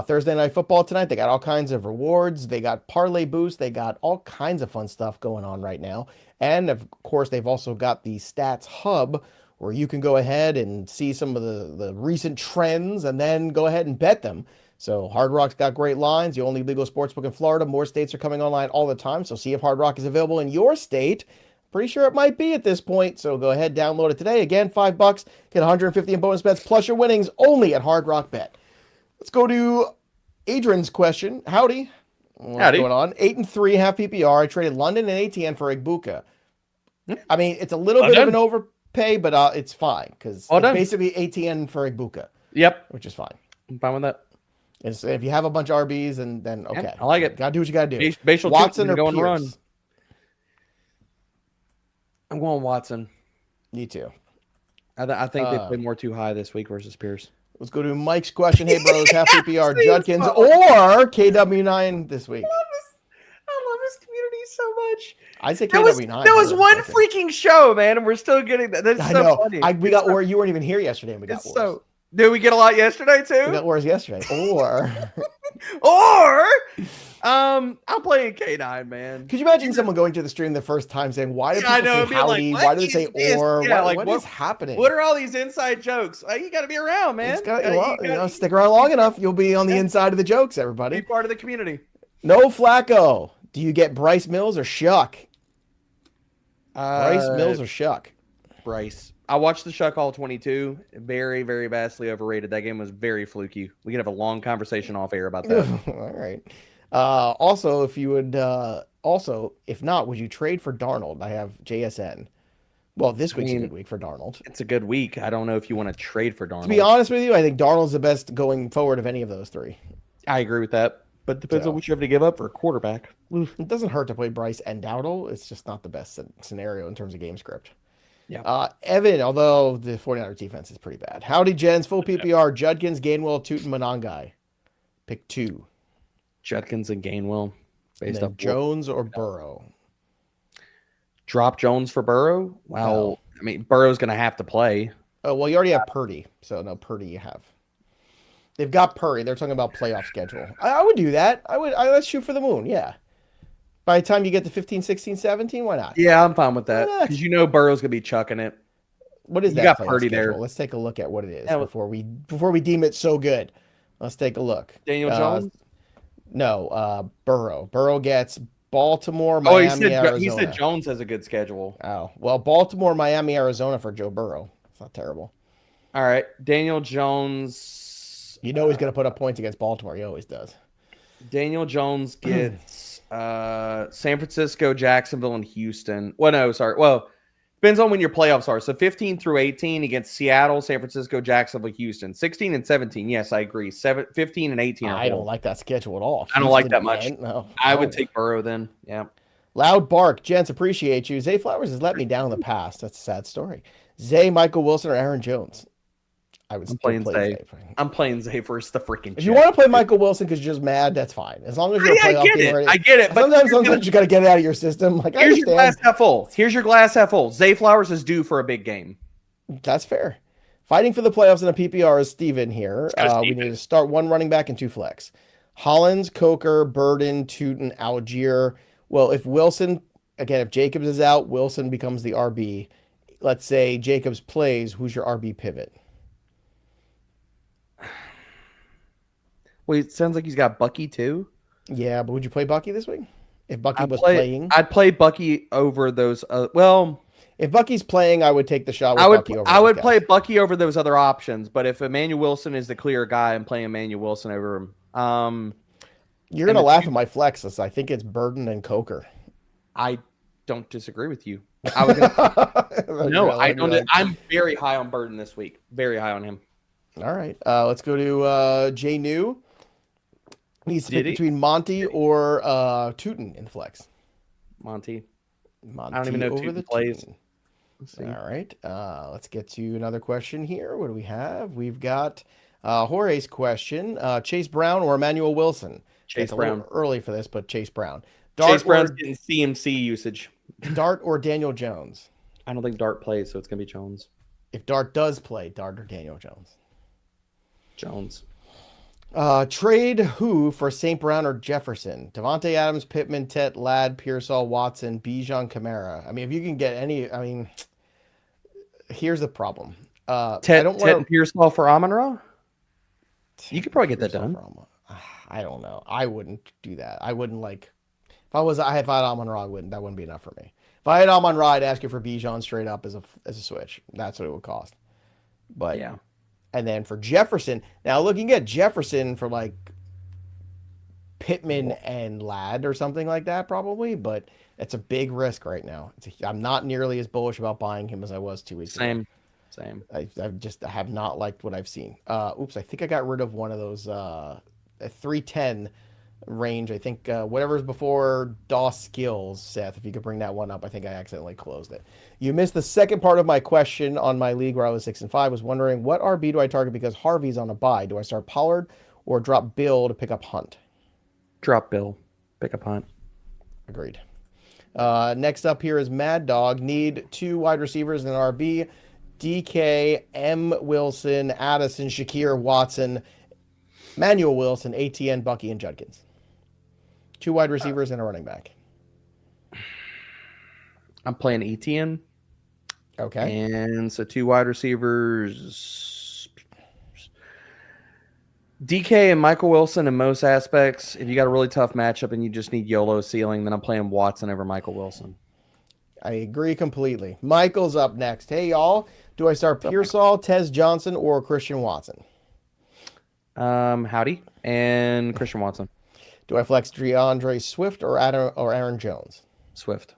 Thursday Night Football tonight. They got all kinds of rewards. They got parlay boosts. They got all kinds of fun stuff going on right now. And of course, they've also got the Stats Hub, where you can go ahead and see some of the recent trends and then go ahead and bet them. So Hard Rock's got great lines. The only legal sportsbook in Florida. More states are coming online all the time. So see if Hard Rock is available in your state. Pretty sure it might be at this point. So go ahead, download it today. Again, $5. Get 150 in bonus bets plus your winnings only at Hard Rock Bet. Let's go to Adrian's question. Howdy. What's going on? 8-3 half PPR. I traded London and ATN for Igbuka. I mean, it's a little bit of an overpay, but it's fine because it's basically ATN for Igbuka. Yep. Which is fine. I'm fine with that. If you have a bunch of RBs, then okay. I like it. Gotta do what you gotta do. Watson or Pierce? Run. I'm going Watson. Me too. I think they played more too high this week versus Pierce. Let's go to Mike's question. Hey, bros, half PPR Judkins or KW9 this week? I love this community so much. I say KW9. There was one freaking show, man, and we're still getting that. That's so funny. We got you weren't even here yesterday, and we got Wars. Did we get a lot yesterday too? We got Wars yesterday. I'm playing K9, man. Could you imagine someone going to the stream the first time saying, "Why do people say howdy? Why do they say or? Yeah, what is happening? What are all these inside jokes? You got to be around, man. Stick around long enough, you'll be on the inside of the jokes. Everybody, be part of the community. No Flacco. Do you get Bryce Mills or Shuck? Bryce Mills or Shuck? Bryce. I watched the Shuck All 22. Very, very vastly overrated. That game was very fluky. We can have a long conversation off air about that. All right. Also, if you would, if not, would you trade for Darnold? I have JSN. Well, this week's a good week for Darnold. It's a good week. I don't know if you want to trade for Darnold. To be honest with you, I think Darnold's the best going forward of any of those 3. I agree with that. But it depends on what you have to give up for a quarterback. It doesn't hurt to play Bryce and Dowdle. It's just not the best scenario in terms of game script. Yeah. Evan, although the 49ers defense is pretty bad. Howdy, Jens. Full PPR. Judkins, Gainwell, Tootin, Monangai. Pick 2. Judkins and Gainwell. Based off Jones or Burrow. Drop Jones for Burrow? Well, I mean, Burrow's going to have to play. Oh, well, you already have Purdy. So, no, Purdy you have. They've got Purdy. They're talking about playoff schedule. I would do that. Let's shoot for the moon. Yeah. By the time you get to 15, 16, 17, why not? Yeah, I'm fine with that. Because Burrow's going to be chucking it. What is that? You got Purdy schedule? there. Let's take a look at what it is before we deem it so good. Let's take a look. Daniel Jones? No, Burrow. Burrow gets Baltimore, Miami, Arizona. He said Jones has a good schedule. Oh, well, Baltimore, Miami, Arizona for Joe Burrow. It's not terrible. All right, Daniel Jones. He's going to put up points against Baltimore. He always does. Daniel Jones gets San Francisco, Jacksonville, and Houston. Well, no, sorry. Well, depends on when your playoffs are. So 15 through 18 against Seattle, San Francisco, Jacksonville, Houston. 16 and 17, yes, I agree. 15 and 18 I don't like that schedule at all. I don't like that much. No. I would take Burrow then. Yeah. Loud Bark. Gents, appreciate you. Zay Flowers has let me down in the past. That's a sad story. Zay, Michael Wilson, or Aaron Jones? I'm playing Zay. I'm playing Zay versus the freaking. If you want to play Michael Wilson because you're just mad, that's fine. As long as you're a playoff team. I get it. But sometimes you got to get it out of your system. Like, here's your glass half full. Here's your glass half full. Zay Flowers is due for a big game. That's fair. Fighting for the playoffs in a PPR is Steven here. We need to start 1 running back and 2 flex. Hollins, Coker, Burden, Tootin, Algier. Well, if Jacobs is out, Wilson becomes the RB. Let's say Jacobs plays. Who's your RB pivot? Wait, it sounds like he's got Bucky too. Yeah, but would you play Bucky this week? If Bucky was playing? I'd play Bucky over those. If Bucky's playing, I would take the shot with Bucky over I would play Bucky over those other options, but if Emmanuel Wilson is the clear guy, I'm playing Emmanuel Wilson over him. You're going to laugh at my flexes. I think it's Burden and Coker. I don't disagree with you. I don't. I'm very high on Burden this week. Very high on him. All right. Let's go to Jay New. Needs to pick between Monty or Tootin in flex. Monty. I don't even know if Tootin plays. All right. Let's get to another question here. What do we have? We've got Jorge's question. Chase Brown or Emmanuel Wilson? Chase Brown. A little early for this, but Chase Brown. Chase Brown's getting CMC usage. Dart or Daniel Jones? I don't think Dart plays, so it's going to be Jones. If Dart does play, Dart or Daniel Jones? Jones. Trade who for St. Brown or Jefferson? Devonta Adams, Pittman, Tet, Ladd, Pearsall, Watson, Bijan, Kamara. I mean, if you can get any, I mean, here's the problem. Tet and Pearsall for Amon-Ra? You could probably get that done. I don't know. I wouldn't do that. I wouldn't like, if I had Amon-Ra, that wouldn't be enough for me. If I had Amon-Ra, I'd ask you for Bijan straight up as a switch. That's what it would cost. But yeah. And then for Jefferson, now looking at Jefferson for like Pittman and Ladd or something like that, probably, but it's a big risk right now. I'm not nearly as bullish about buying him as I was 2 weeks ago. Same. I have not liked what I've seen. Oops, I think I got rid of one of those a 310 range. I think whatever's before DOS skills, Seth, if you could bring that one up. I think I accidentally closed it. You missed the second part of my question on my league where I was 6-5. Was wondering what RB do I target because Harvey's on a bye? Do I start Pollard or drop Bill to pick up Hunt? Drop Bill, pick up Hunt. Agreed. Next up here is Mad Dog. Need 2 wide receivers in an RB. DK, M. Wilson, Addison, Shakir, Watson, Manuel Wilson, ATN, Bucky, and Judkins. 2 wide receivers and a running back. I'm playing ETN. Okay. And so 2 wide receivers. DK and Michael Wilson in most aspects. If you got a really tough matchup and you just need YOLO ceiling, then I'm playing Watson over Michael Wilson. I agree completely. Michael's up next. Hey, y'all. Do I start Pearsall, Tez Johnson, or Christian Watson? Howdy. And Christian Watson. Do I flex DeAndre Swift or Aaron Jones? Swift.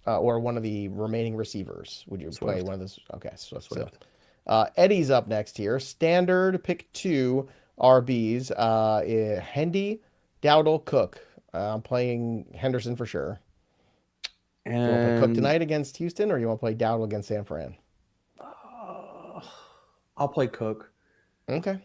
Or one of the remaining receivers? Would you Swift. play one of those? Okay, Swift. Eddie's up next here. Standard pick 2 RBs. Hendy, Dowdle, Cook. I'm playing Henderson for sure. And you want to play Cook tonight against Houston, or you want to play Dowdle against San Fran? I'll play Cook. Okay.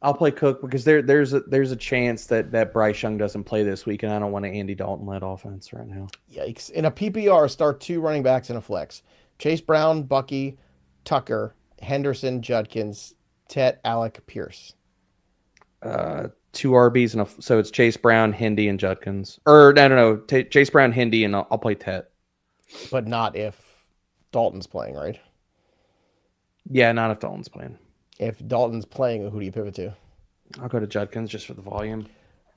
I'll play Cook because there's a chance that Bryce Young doesn't play this week, and I don't want an Andy Dalton-led offense right now. Yikes. In a PPR, start 2 running backs in a flex. Chase Brown, Bucky, Tucker, Henderson, Judkins, Tet, Alec, Pierce. 2 RBs, so it's Chase Brown, Hendy, and Judkins. Or, no. Chase Brown, Hendy, and I'll play Tet. But not if Dalton's playing, right? Yeah, not if Dalton's playing. If Dalton's playing, who do you pivot to? I'll go to Judkins just for the volume.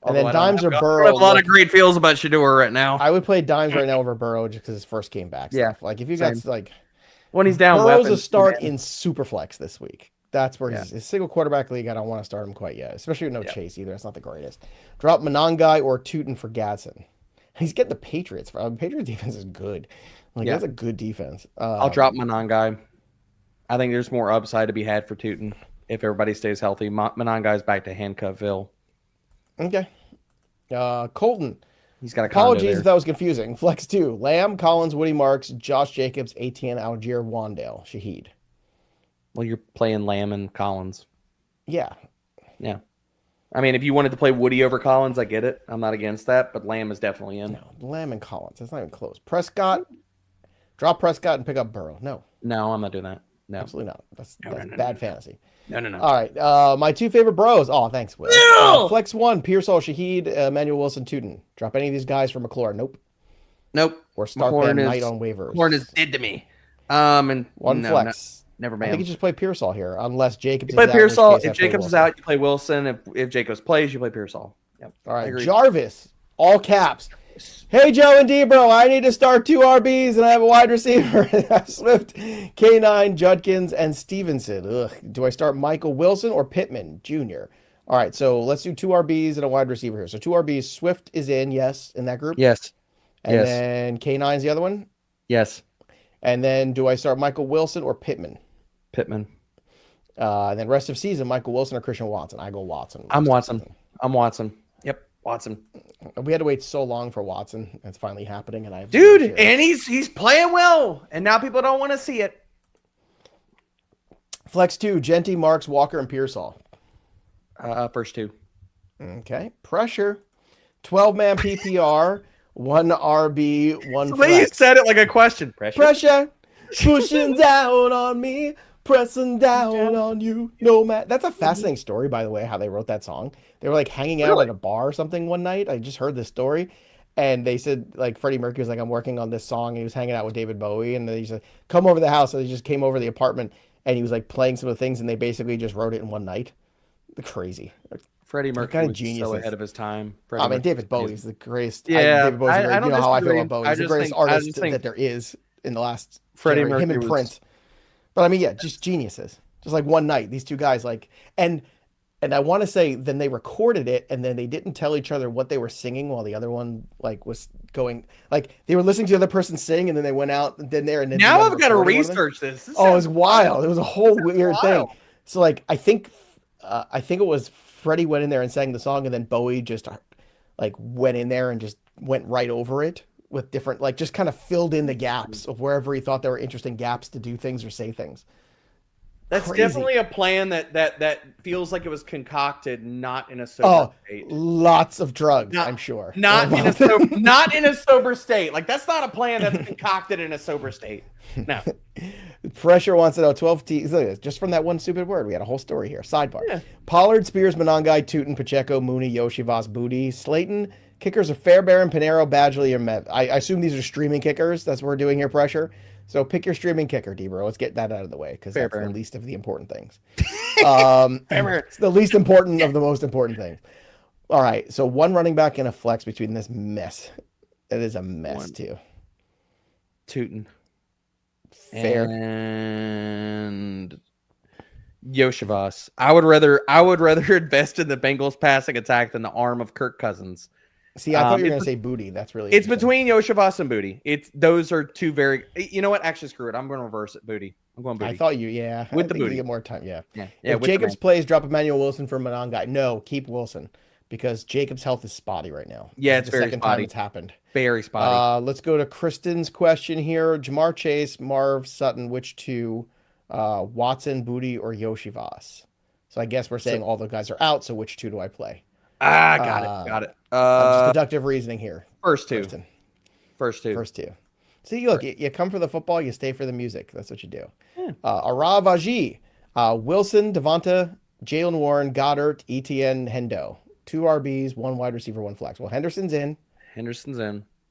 And then Dimes or Burrow. I have a lot of great feels about Shador right now. I would play Dimes right now over Burrow just because his first game back. Yeah. Stuff. Like if you got like when he's down, Burrow's a start in Superflex this week. That's where he's a single quarterback league. I don't want to start him quite yet, especially with no Chase either. That's not the greatest. Drop Monangai or Tootin for Gadsden. He's getting the Patriots. Patriots defense is good. That's a good defense. I'll drop Monangai. I think there's more upside to be had for Tootin if everybody stays healthy. Monangai's back to Handcuffville. Okay. Colton. He's got a apologies if that was confusing. Flex 2. Lamb, Collins, Woody Marks, Josh Jacobs, ATN, Algier, Wandale, Shaheed. Well, you're playing Lamb and Collins. Yeah. Yeah. I mean, if you wanted to play Woody over Collins, I get it. I'm not against that, but Lamb is definitely in. No, Lamb and Collins. That's not even close. Prescott. Drop Prescott and pick up Burrow. No. No, I'm not doing that. No. Absolutely not. That's bad fantasy. No. All right. My 2 favorite bros. Oh, thanks, Will. No! Flex 1, Pearsall, Shaheed, Emmanuel Wilson, Tootin. Drop any of these guys for McLaurin. Nope. Or start them night on waivers. McLaurin is dead to me. And one flex. Never, I man. think you just play Pearsall here, unless Jacobs you play is Pearsall. out. If Jacobs is out, you play Wilson. If Jacobs plays, you play Pearsall. Yep. All right, Jarvis, all caps. Hey, Joe and Debro, I need to start 2 RBs, and I have a wide receiver. I have Swift, K9, Judkins, and Stevenson. Ugh. Do I start Michael Wilson or Pittman Jr.? All right, so let's do 2 RBs and a wide receiver here. So 2 RBs, Swift is in, yes, in that group? Yes. And then K9 is the other one? Yes. And then do I start Michael Wilson or Pittman? Pittman. And then rest of season, Michael Wilson or Christian Watson? I go Watson. I'm Watson. Yep, Watson. We had to wait so long for Watson. It's finally happening, and and he's playing well, and now people don't want to see it. Flex 2, Genty, Marks, Walker, and Pearsall. First 2. Okay. Pressure. 12-man PPR, 1 RB, 1 flex. You said it like a question. Pressure. Pushing down on me, pressing down on you. No matter. That's a fascinating story, by the way, how they wrote that song. They were like hanging out at a bar or something one night. I just heard this story. And they said, like, Freddie Mercury was like, I'm working on this song. And he was hanging out with David Bowie. And they said, come over the house. So they just came over the apartment. And he was like playing some of the things. And they basically just wrote it in one night. Crazy. Freddie Mercury was so ahead of his time. David Bowie's the greatest. Yeah. David Bowie's you know how I feel about Bowie. He's the greatest artist that there is in the last Freddie Mercury. Him and Prince. But I mean, yeah, just geniuses. Just like one night, these 2 guys and I want to say then they recorded it and then they didn't tell each other what they were singing while the other one was going, like they were listening to the other person sing and then they went out and then there and then now I've got to research this. Oh, it was wild. It was a whole weird thing. So like I think it was Freddie went in there and sang the song and then Bowie just like went in there and just went right over it with different, like just kind of filled in the gaps of wherever he thought there were interesting gaps to do things or say things. That's crazy. Definitely a plan that feels like it was concocted, not in a sober state. Lots of drugs, I'm sure. Not in a sober state. Like that's not a plan that's concocted in a sober state. No. Pressure wants to know 12 teams. Look at this. Just from that one stupid word, we had a whole story here. Sidebar. Yeah. Pollard, Spears, Monangai, Tootin, Pacheco, Mooney, Yoshivas, Booty, Slayton. Kickers are Fairbairn, Pinero, Badgley, or Mev. I assume these are streaming kickers. That's what we're doing here, Pressure. So pick your streaming kicker, D-Bro. Let's get that out of the way because that's the least of the important things. It's the least important of the most important things. All right. So 1 running back and a flex between this mess. It is a mess, too. Tootin. Fair. And Yoshivas. I would rather invest in the Bengals passing attack than the arm of Kirk Cousins. See, I thought you were going to say Booty. That's really it's between Yoshivas and Booty. Those are 2 very. You know what? Actually, screw it. I'm going to reverse it. Booty. I'm going Booty. I thought with the Booty. You get more time. Yeah. If Jacobs plays, drop Emmanuel Wilson for Monangai. No, keep Wilson because Jacobs' health is spotty right now. Yeah, it's the very second spotty. time it's happened. Very spotty. Let's go to Kristen's question here. Jamar Chase, Marv Sutton, which 2? Watson, Booty, or Yoshivas? So I guess we're saying all the guys are out. So which 2 do I play? Got it. Just deductive reasoning here. First two. See, look, you come for the football, you stay for the music. That's what you do. Yeah. Arav Aji, Wilson, Devonta, Jalen Warren, Goddard, ETN, Hendo. 2 RBs, 1 wide receiver, 1 flex. Well, Henderson's in.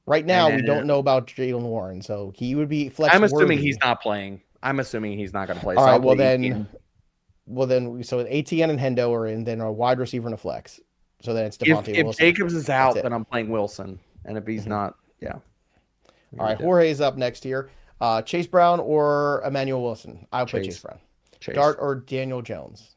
Right now, we don't know about Jalen Warren, so he would be flex. I'm assuming he's not playing. I'm assuming he's not going to play. All right, well then, so ATN and Hendo are in, then a wide receiver and a flex. So then it's Devonta Wilson. If Jacobs is out, then I'm playing Wilson. And if he's not, yeah. All right, Jorge's up next here. Chase Brown or Emmanuel Wilson? I'll put Chase Brown. Dart or Daniel Jones?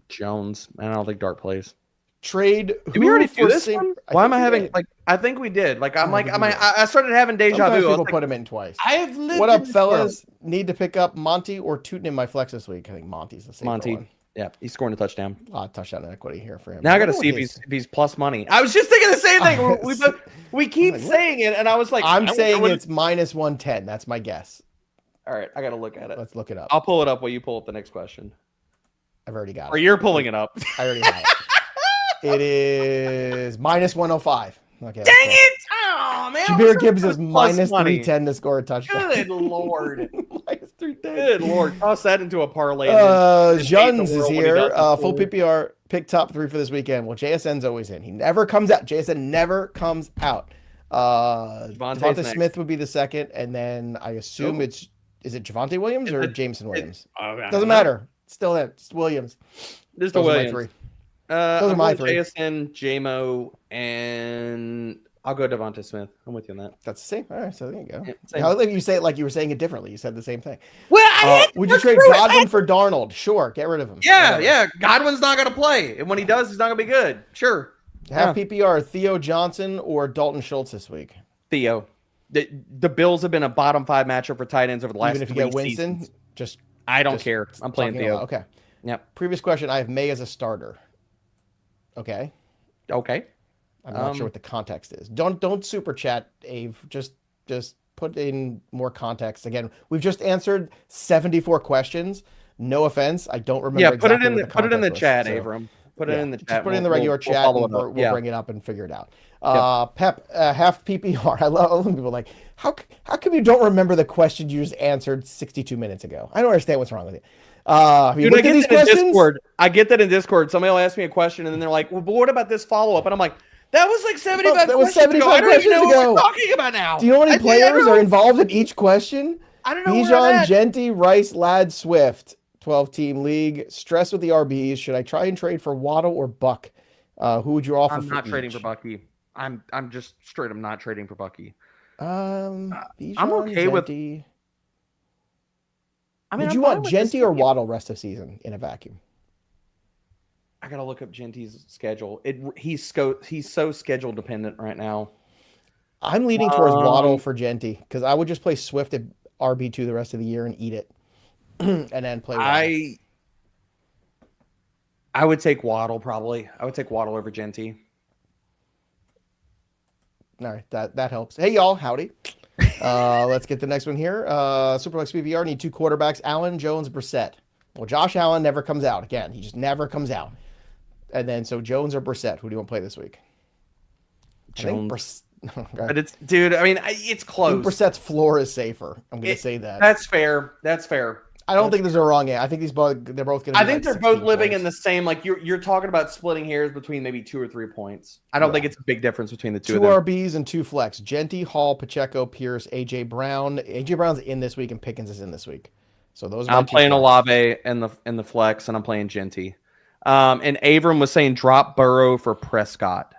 Jones. I don't think Dart plays. Trade. Did we already do this one? Why am I having I think we did. I started having deja vu. People put him in twice. I have lived. What up, fellas? Need to pick up Monty or Tootin in my flex this week. I think Monty's the safer one. Yeah, he's scoring a touchdown. Touchdown equity here for him. Now I got to see if he's plus money. I was just thinking the same thing. We keep saying it, and I was like, I'm saying it's minus 110. That's my guess. All right, I got to look at it. Let's look it up. I'll pull it up while you pull up the next question. I've already got it. Or you're pulling it up. I already have it. It is minus 105. Okay. Dang it! Oh man! Jameer Gibbs is minus 310 to score a touchdown. Good lord! Minus 310. Good lord! Toss that into a parlay. Juns is here. Full PPR pick top 3 for this weekend. Well, JSN's always in. He never comes out. JSN never comes out. Devonta Smith would be the second, and then I assume it's Is it Javonte Williams or Jameson Williams? Doesn't matter. Still it. It's Williams. Those are my three. Those are my three. JSN, JMO, and I'll go Devonta Smith. I'm with you on that. That's the same. All right, so there you go. Yeah, I like you say it like you were saying it differently. You said the same thing. Well, would you trade Godwin for Darnold? Sure, get rid of him. Yeah. Godwin's not going to play, and when he does, he's not going to be good. Sure. Have PPR Theo Johnson or Dalton Schultz this week? Theo. The Bills have been a bottom 5 matchup for tight ends over the last. Even if you get Winston, I don't care. I'm playing Theo. Okay. Yep. Previous question. I have May as a starter. Okay. I'm not sure what the context is. Don't super chat, Ave. Just put in more context. Again, we've just answered 74 questions. No offense, I don't remember. Yeah, put it in the chat, Avram. Put it in the chat. Just put it in the regular chat. We'll bring it up and figure it out. Pep, half PPR. I love people like how come you don't remember the question you just answered 62 minutes ago? I don't understand what's wrong with you. Dude, I get these questions? Discord. I get that in Discord. Somebody will ask me a question and then they're like, "Well, but what about this follow up?" And I'm like, "That was like 75 questions ago. I don't even know what we're talking about now." Do you know how many players are involved in each question? I don't know. Bijan, Genty, Rice, Ladd, Swift. 12-team league. Stress with the RBs. Should I try and trade for Waddle or Buck? Who would you offer? I'm not trading for Bucky. I'm just straight. I'm not trading for Bucky. Bijan, I'm okay Genty. with. Would you want Genty or Waddle rest of season in a vacuum? I gotta look up Genty's schedule. He's so schedule dependent right now. I'm leaning towards Waddle for Genty because I would just play Swift at RB2 the rest of the year and eat it, and then play Waddle. I would take Waddle probably. I would take Waddle over Genty. All right, that helps. Hey y'all, howdy. Let's get the next one here. Superflex PPR need 2 quarterbacks: Allen, Jones, Brissett. Well, Josh Allen never comes out again. He just never comes out. And then so Jones or Brissett. Who do you want to play this week? Jones. But it's dude. I mean, it's close. I think Brissett's floor is safer. I'm going to say that. That's fair. I don't think there's a wrong answer. I think they're both going to. I think they're both living in the same. Like you're talking about splitting hairs between maybe 2 or 3 points. I don't think it's a big difference between the two. 2 RBs and 2 flex. Genty, Hall, Pacheco, Pierce, AJ Brown. AJ Brown's in this week and Pickens is in this week. So those. I'm playing Olave in the flex and I'm playing Genty. And Avram was saying drop Burrow for Prescott.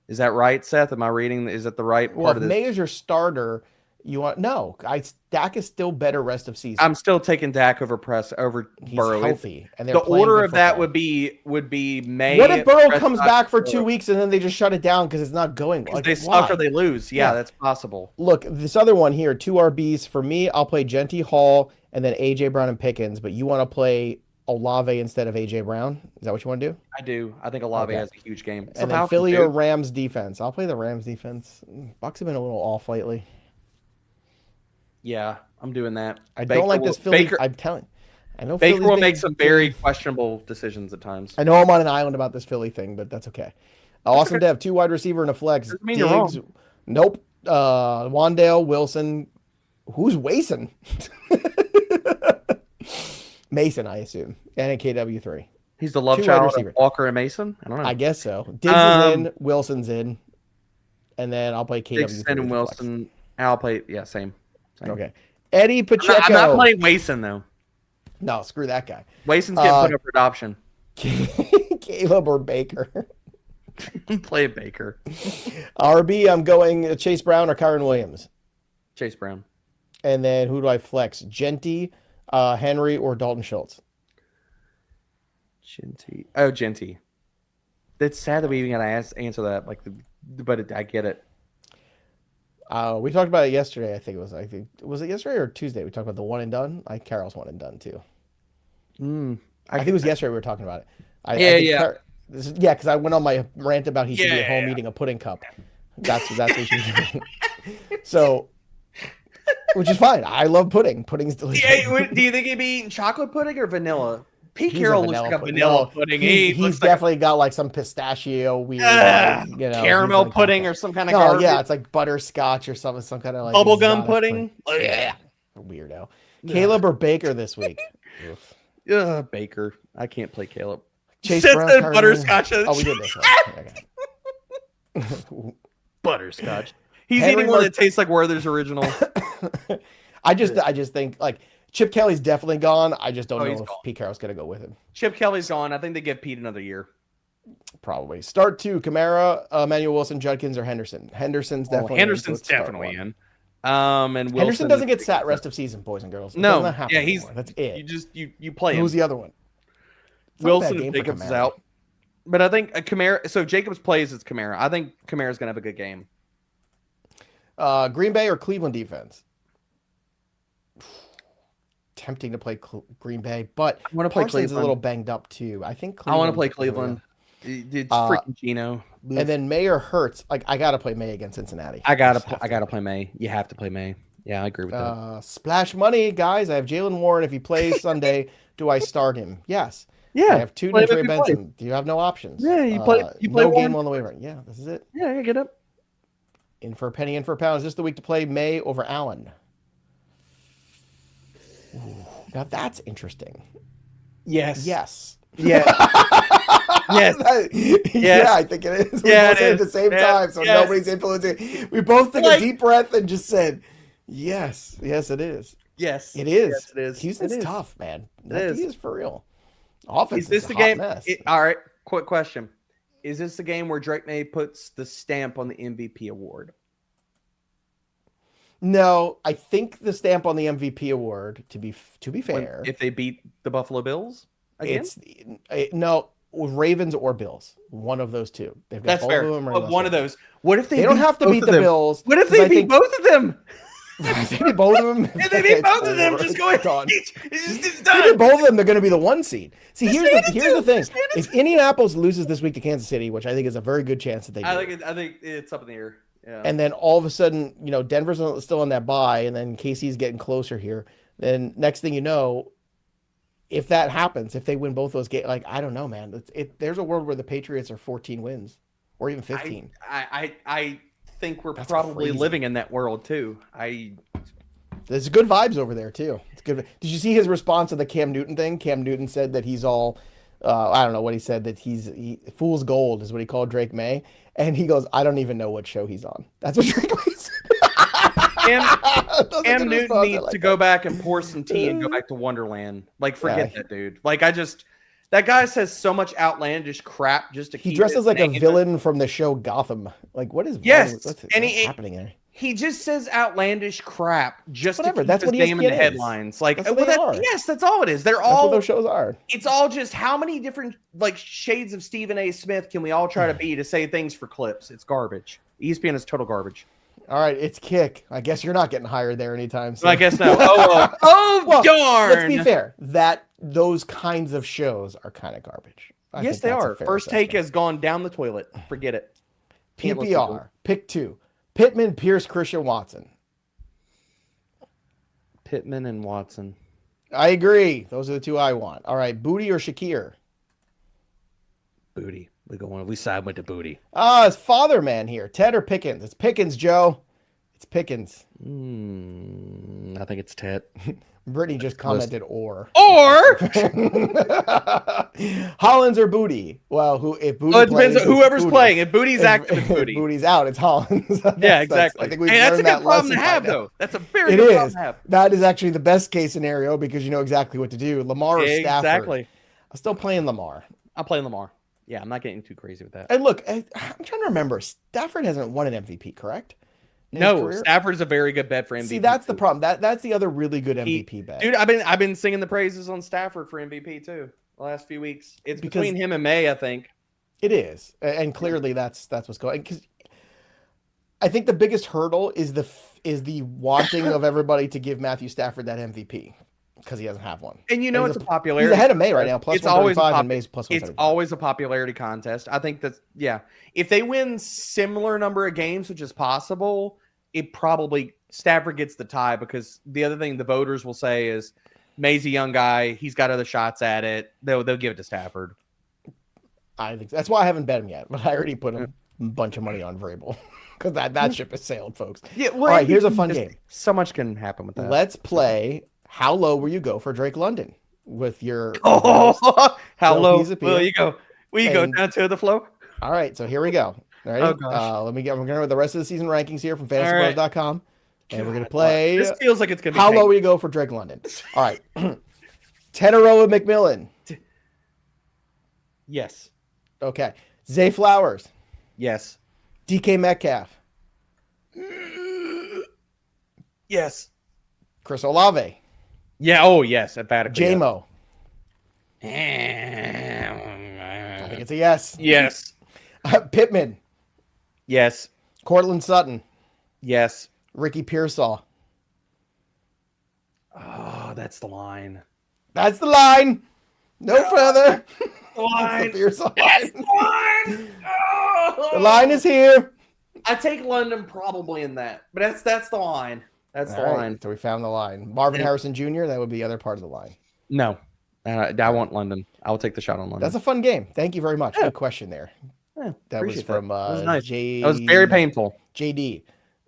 Is that right, Seth? Am I reading? Is that the right part of this? If May is your starter, you want Dak is still better rest of season. I'm still taking Dak over Burrow. He's healthy, and the order of that would be May. What if Burrow comes back for 2 weeks and then they just shut it down because it's not going? Like, they suck or they lose. Yeah, that's possible. Look, this other one here, 2 RBs for me. I'll play Genty, Hall, and then AJ Brown and Pickens. But you want to play Olave instead of AJ Brown? Is that what you want to do? I do. I think Olave has a huge game. And then Philly or Rams defense. I'll play the Rams defense. Bucks have been a little off lately. Yeah, I'm doing that. I don't like this Philly. I'm telling. I know Baker will make some very questionable decisions at times. I know I'm on an island about this Philly thing, but that's okay. Awesome Dev, 2 wide receiver and a flex. Doesn't mean you're wrong. Nope. Wandale, Wilson. Who's Wason? Mason, I assume. And a KW3. He's the love child of Walker and Mason? I don't know. I guess so. Diggs is in. Wilson's in. And then I'll play KW3. Diggs and Wilson. I'll play, same. Okay. Eddie Pacheco. I'm not playing Wason, though. No, screw that guy. Wason's getting put up for adoption. Caleb or Baker. Play Baker. RB, I'm going Chase Brown or Kyron Williams. Chase Brown. And then who do I flex? Genty, Henry, or Dalton Schultz? Genty. Oh, Genty. It's sad that we even got to answer that. But I get it. We talked about it yesterday. I think was it yesterday or Tuesday? We talked about the one and done. Carroll's one and done too. I think it was yesterday we were talking about it. Because I went on my rant about he should be at home eating a pudding cup. That's what she's doing. So, which is fine. I love pudding. Pudding's delicious. Yeah, do you think he'd be eating chocolate pudding or vanilla? Pete Carroll looks like a vanilla pudding. He's definitely got like some pistachio weird, caramel pudding or some kind of garbage. Yeah, it's like butterscotch or some kind of like bubblegum pudding. Oh, yeah, weirdo. Caleb or Baker this week? Baker. I can't play Caleb. Chase Brown, butterscotch. Oh, we did this one. Butterscotch. He's eating one that tastes like Werther's Original. I just think like Chip Kelly's definitely gone. I just don't know if Pete Carroll's going to go with him. Chip Kelly's gone. I think they give Pete another year. Probably. Start 2, Kamara, Emmanuel Wilson, Judkins, or Henderson. Henderson's definitely definitely in. And Wilson Henderson doesn't get sat rest of season, boys and girls. No. That's it. You play him. Who's the other one? Wilson and Jacobs is out. But I think Kamara. So if Jacobs plays, it's Kamara. I think Kamara's gonna have a good game. Green Bay or Cleveland defense? Tempting to play Green Bay, but I want to play Parsons Cleveland. A little banged up too. I think I want to play Cleveland. It's freaking Gino. And then May or Hurts. Like I gotta play May against Cincinnati. I gotta play May. You have to play May. Yeah, I agree with that. Splash money, guys. I have Jalen Warren. If he plays Sunday, do I start him? Yes. Yeah. I have 2 Trey Benson. Do you have no options? Yeah, you play. No game on the waiver. Yeah, this is it. Yeah, get up. In for a penny, in for a pound. Is this the week to play May over Allen? Ooh, now that's interesting. Yes. Yes. Yeah. Yes. Yeah, I think it is. We both said it at the same time, so nobody's influencing. We both took a deep breath and just said, yes. Yes, it is. Yes. It is. Yes, it is. Houston's tough, man. It is for real. Offense is this the game? All right, quick question. Is this the game where Drake May puts the stamp on the MVP award? No, I think the stamp on the MVP award, to be fair, if they beat the Buffalo Bills again? No, Ravens or Bills. One of those two. They've got That's fair. One of those. What if they don't have to beat the Bills? What if they beat both of them? If they beat both of them, if they beat both of them, just go ahead. It's done. If they beat both of them, they're going to be the 1 seed. See, here's the thing. If Indianapolis loses this week to Kansas City, which I think is a very good chance that they do. I think it's up in the air. Yeah. And then all of a sudden, Denver's still on that bye, and then KC's getting closer here. Then next thing you know, if that happens, if they win both those games, like I don't know, man. There's a world where the Patriots are 14 wins or even 15. I think we're probably living in that world too. There's good vibes over there too. It's good. Did you see his response to the Cam Newton thing? Cam Newton said that he's all, I don't know what he said, that he fool's gold is what he called Drake May. And he goes, I don't even know what show he's on. That's what Drake May said. Cam Newton needs to go back and pour some tea and go back to Wonderland. Like, forget that dude. Like, that guy says so much outlandish crap just to keep. He dresses like a villain from the show Gotham. Like, what is what's happening there? He just says outlandish crap just to keep that's his what name in the headlines. Like, that's that's all it is. That's what those shows are. It's all just how many different shades of Stephen A. Smith can we all try to be to say things for clips? It's garbage. ESPN is total garbage. All right, it's Kick. I guess you're not getting hired there anytime soon. I guess no. Well, darn. Let's be fair. Those kinds of shows are kind of garbage. Yes, they are. First Take has gone down the toilet. Forget it. PPR, pick 2. Pittman, Pierce, Christian, Watson. Pittman and Watson. I agree. Those are the 2 I want. All right, Booty or Shakir? Booty. We side with the Booty. It's Father Man here. Ted or Pickens? It's Pickens, Joe. It's Pickens. I think it's Ted. Brittany just commented or. Hollins or Booty? Well, if Booty it depends on whoever's playing. If Booty's active, it's Booty. If Booty's out, it's Hollins. Yeah, exactly. I think we've that's a learned good that problem to lesson have, by now. though. That's a very good problem to have. That is actually the best case scenario because you know exactly what to do. Lamar or Stafford? Exactly. I'm still playing Lamar. I'm playing Lamar. Yeah, I'm not getting too crazy with that. And look, I'm trying to remember. Stafford hasn't won an MVP, correct? No, Stafford's a very good bet for MVP. See, that's the problem. That's the other really good MVP bet. Dude, I've been singing the praises on Stafford for MVP too the last few weeks. It's between him and May, I think. It is, and clearly that's what's going. Because I think the biggest hurdle is the wanting of everybody to give Matthew Stafford that MVP because he doesn't have one. And it's a popularity. He's ahead of May right now. Plus 135 and May's plus 135. It's always a popularity contest. I think that's if they win similar number of games, which is possible, it probably Stafford gets the tie because the other thing the voters will say is May's a young guy. He's got other shots at it. They'll give it to Stafford. I think that's why I haven't bet him yet, but I already put a bunch of money on Vrabel because that ship has sailed, folks. Yeah. Well, all right, here's a fun game. So much can happen with that. Let's play. How low will you go for Drake London with your? How low will you go? Will you go down to the floor? All right, so here we go. All right, Oh, gosh. I'm going with the rest of the season rankings here from FantasyPros.com. And we're going to play. This feels like it's going to be. How low will you go for Drake London? All right. Teneroa McMillan. Yes. Okay. Zay Flowers. Yes. DK Metcalf. Yes. Chris Olave. Yeah. Oh, yes. Emphatically. J-Mo. I think it's a yes. Yes. Pittman. Yes. Cortland Sutton. Yes. Ricky Pearsall. Oh, that's the line. That's the line. No further. The line. The Pearsall That's line. the line. Oh. The line is here. I take London probably in that, but that's the line. That's the line. So we found the line. Marvin Harrison Jr., that would be the other part of the line. No. I want London. I will take the shot on London. That's a fun game. Thank you very much. Yeah. Good question there. Yeah, that was from that was nice. J. That was very painful. JD.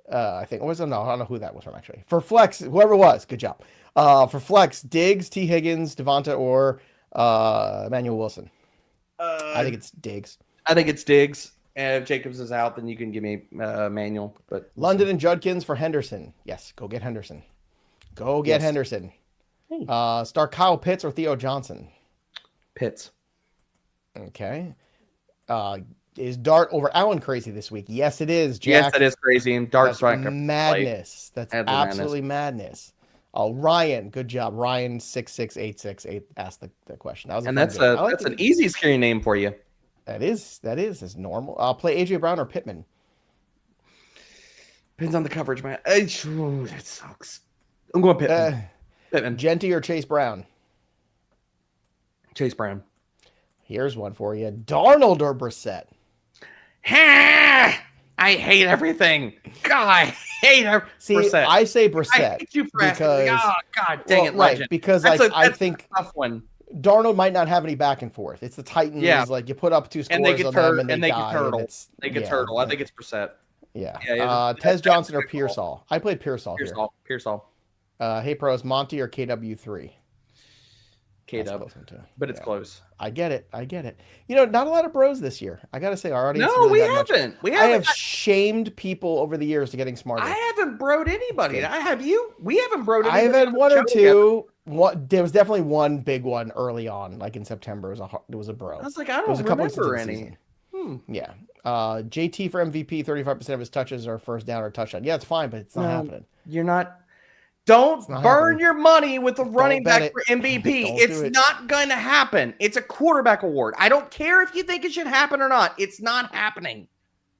I think. No, I don't know who that was from, actually. For Flex, whoever it was, good job. For Flex, Diggs, T. Higgins, Devonta, or Emmanuel Wilson. I think it's Diggs. I think it's Diggs. And if Jacobs is out, then you can give me Manuel. But London and Judkins for Henderson. Yes, go get Henderson. Go get Henderson. Hey. Start Kyle Pitts or Theo Johnson. Pitts. Okay. Is Dart over Allen crazy this week? Yes, it is, Jack. Yes, it is crazy. And Dart's right. Madness. That's absolutely madness. Oh, Ryan, good job. Ryan 66868 asked the question. That was that's an easy screen name for you. That is. It's normal. I'll play AJ Brown or Pittman. Depends on the coverage, man. That sucks. I'm going Pittman. Pittman. Genty or Chase Brown? Chase Brown. Here's one for you. Darnold or Brissett? I hate everything. God, I hate everything. See, Brissett. I say Brissett. I hate you for because, oh, God dang it, right, legend. Because I think a tough one. Darnold might not have any back and forth. It's the Titans. Yeah. Like you put up 2 scores and they get on them and they get turtle. They get turtle. I think it's Brissett. Yeah. Tez Johnson or Pearsall? I played Pearsall here. Pearsall. Hey pros, Monty or KW3? KW. But it's close. I get it. Not a lot of bros this year. I gotta say, our audience. No, we haven't. I have shamed people over the years to getting smarter. I haven't broed anybody. I have you. We haven't broed anybody. I have had one or two. There was definitely one big one early on, like in September. It was a bro. I was like, I don't remember any. Yeah. JT for MVP, 35% of his touches are first down or touchdown. Yeah, it's fine, but it's not happening. You're not. Don't burn your money with a running back for MVP. It's not going to happen. It's a quarterback award. I don't care if you think it should happen or not. It's not happening.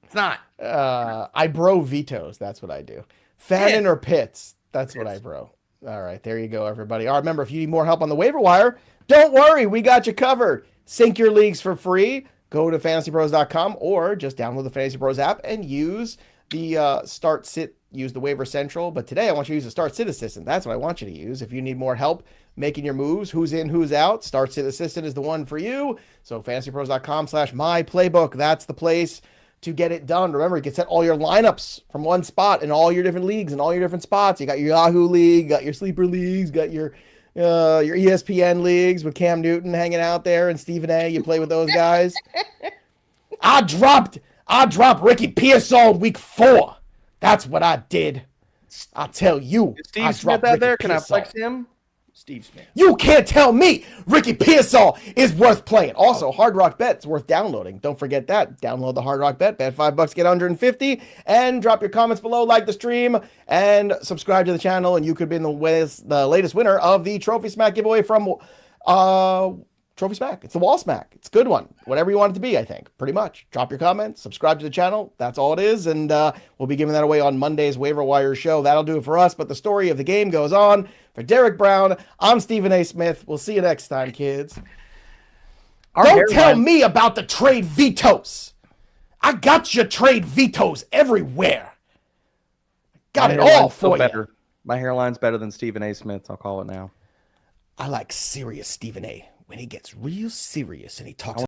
It's not. I bro vetoes. That's what I do. Fannin or Pitts. That's what I bro. All right, there you go, everybody. All right, remember, if you need more help on the waiver wire, don't worry. We got you covered. Sync your leagues for free. Go to fantasypros.com or just download the Fantasy Pros app and use the start sit. Use the waiver central, but today I want you to use the start sit assistant. That's what I want you to use. If you need more help making your moves, who's in, who's out, start sit assistant is the one for you. So fantasypros.com/myplaybook. That's the place to get it done. Remember, you can set all your lineups from one spot in all your different leagues and all your different spots. You got your Yahoo league, got your sleeper leagues, got your ESPN leagues with Cam Newton hanging out there and Stephen A. You play with those guys. I dropped Ricky Pearsall week 4. That's what I did. I'll tell you. Is Steve Smith out there? Can I flex him? Steve Smith. You can't tell me Ricky Pearsall is worth playing. Also, Hard Rock Bet's worth downloading. Don't forget that. Download the Hard Rock Bet. Bet $5, get 150. And drop your comments below, like the stream, and subscribe to the channel. And you could be in the latest winner of the Trophy Smack giveaway from Trophy Smack. It's the Wall Smack. It's a good one. Whatever you want it to be, I think. Pretty much. Drop your comments. Subscribe to the channel. That's all it is. And we'll be giving that away on Monday's Waiver Wire show. That'll do it for us. But the story of the game goes on. For Derek Brown, I'm Stephen A. Smith. We'll see you next time, kids. Don't tell me about the trade vetoes. I got your trade vetoes everywhere. Got it all for you. My hairline's better than Stephen A. Smith's. I'll call it now. I like serious Stephen A. when he gets real serious and he talks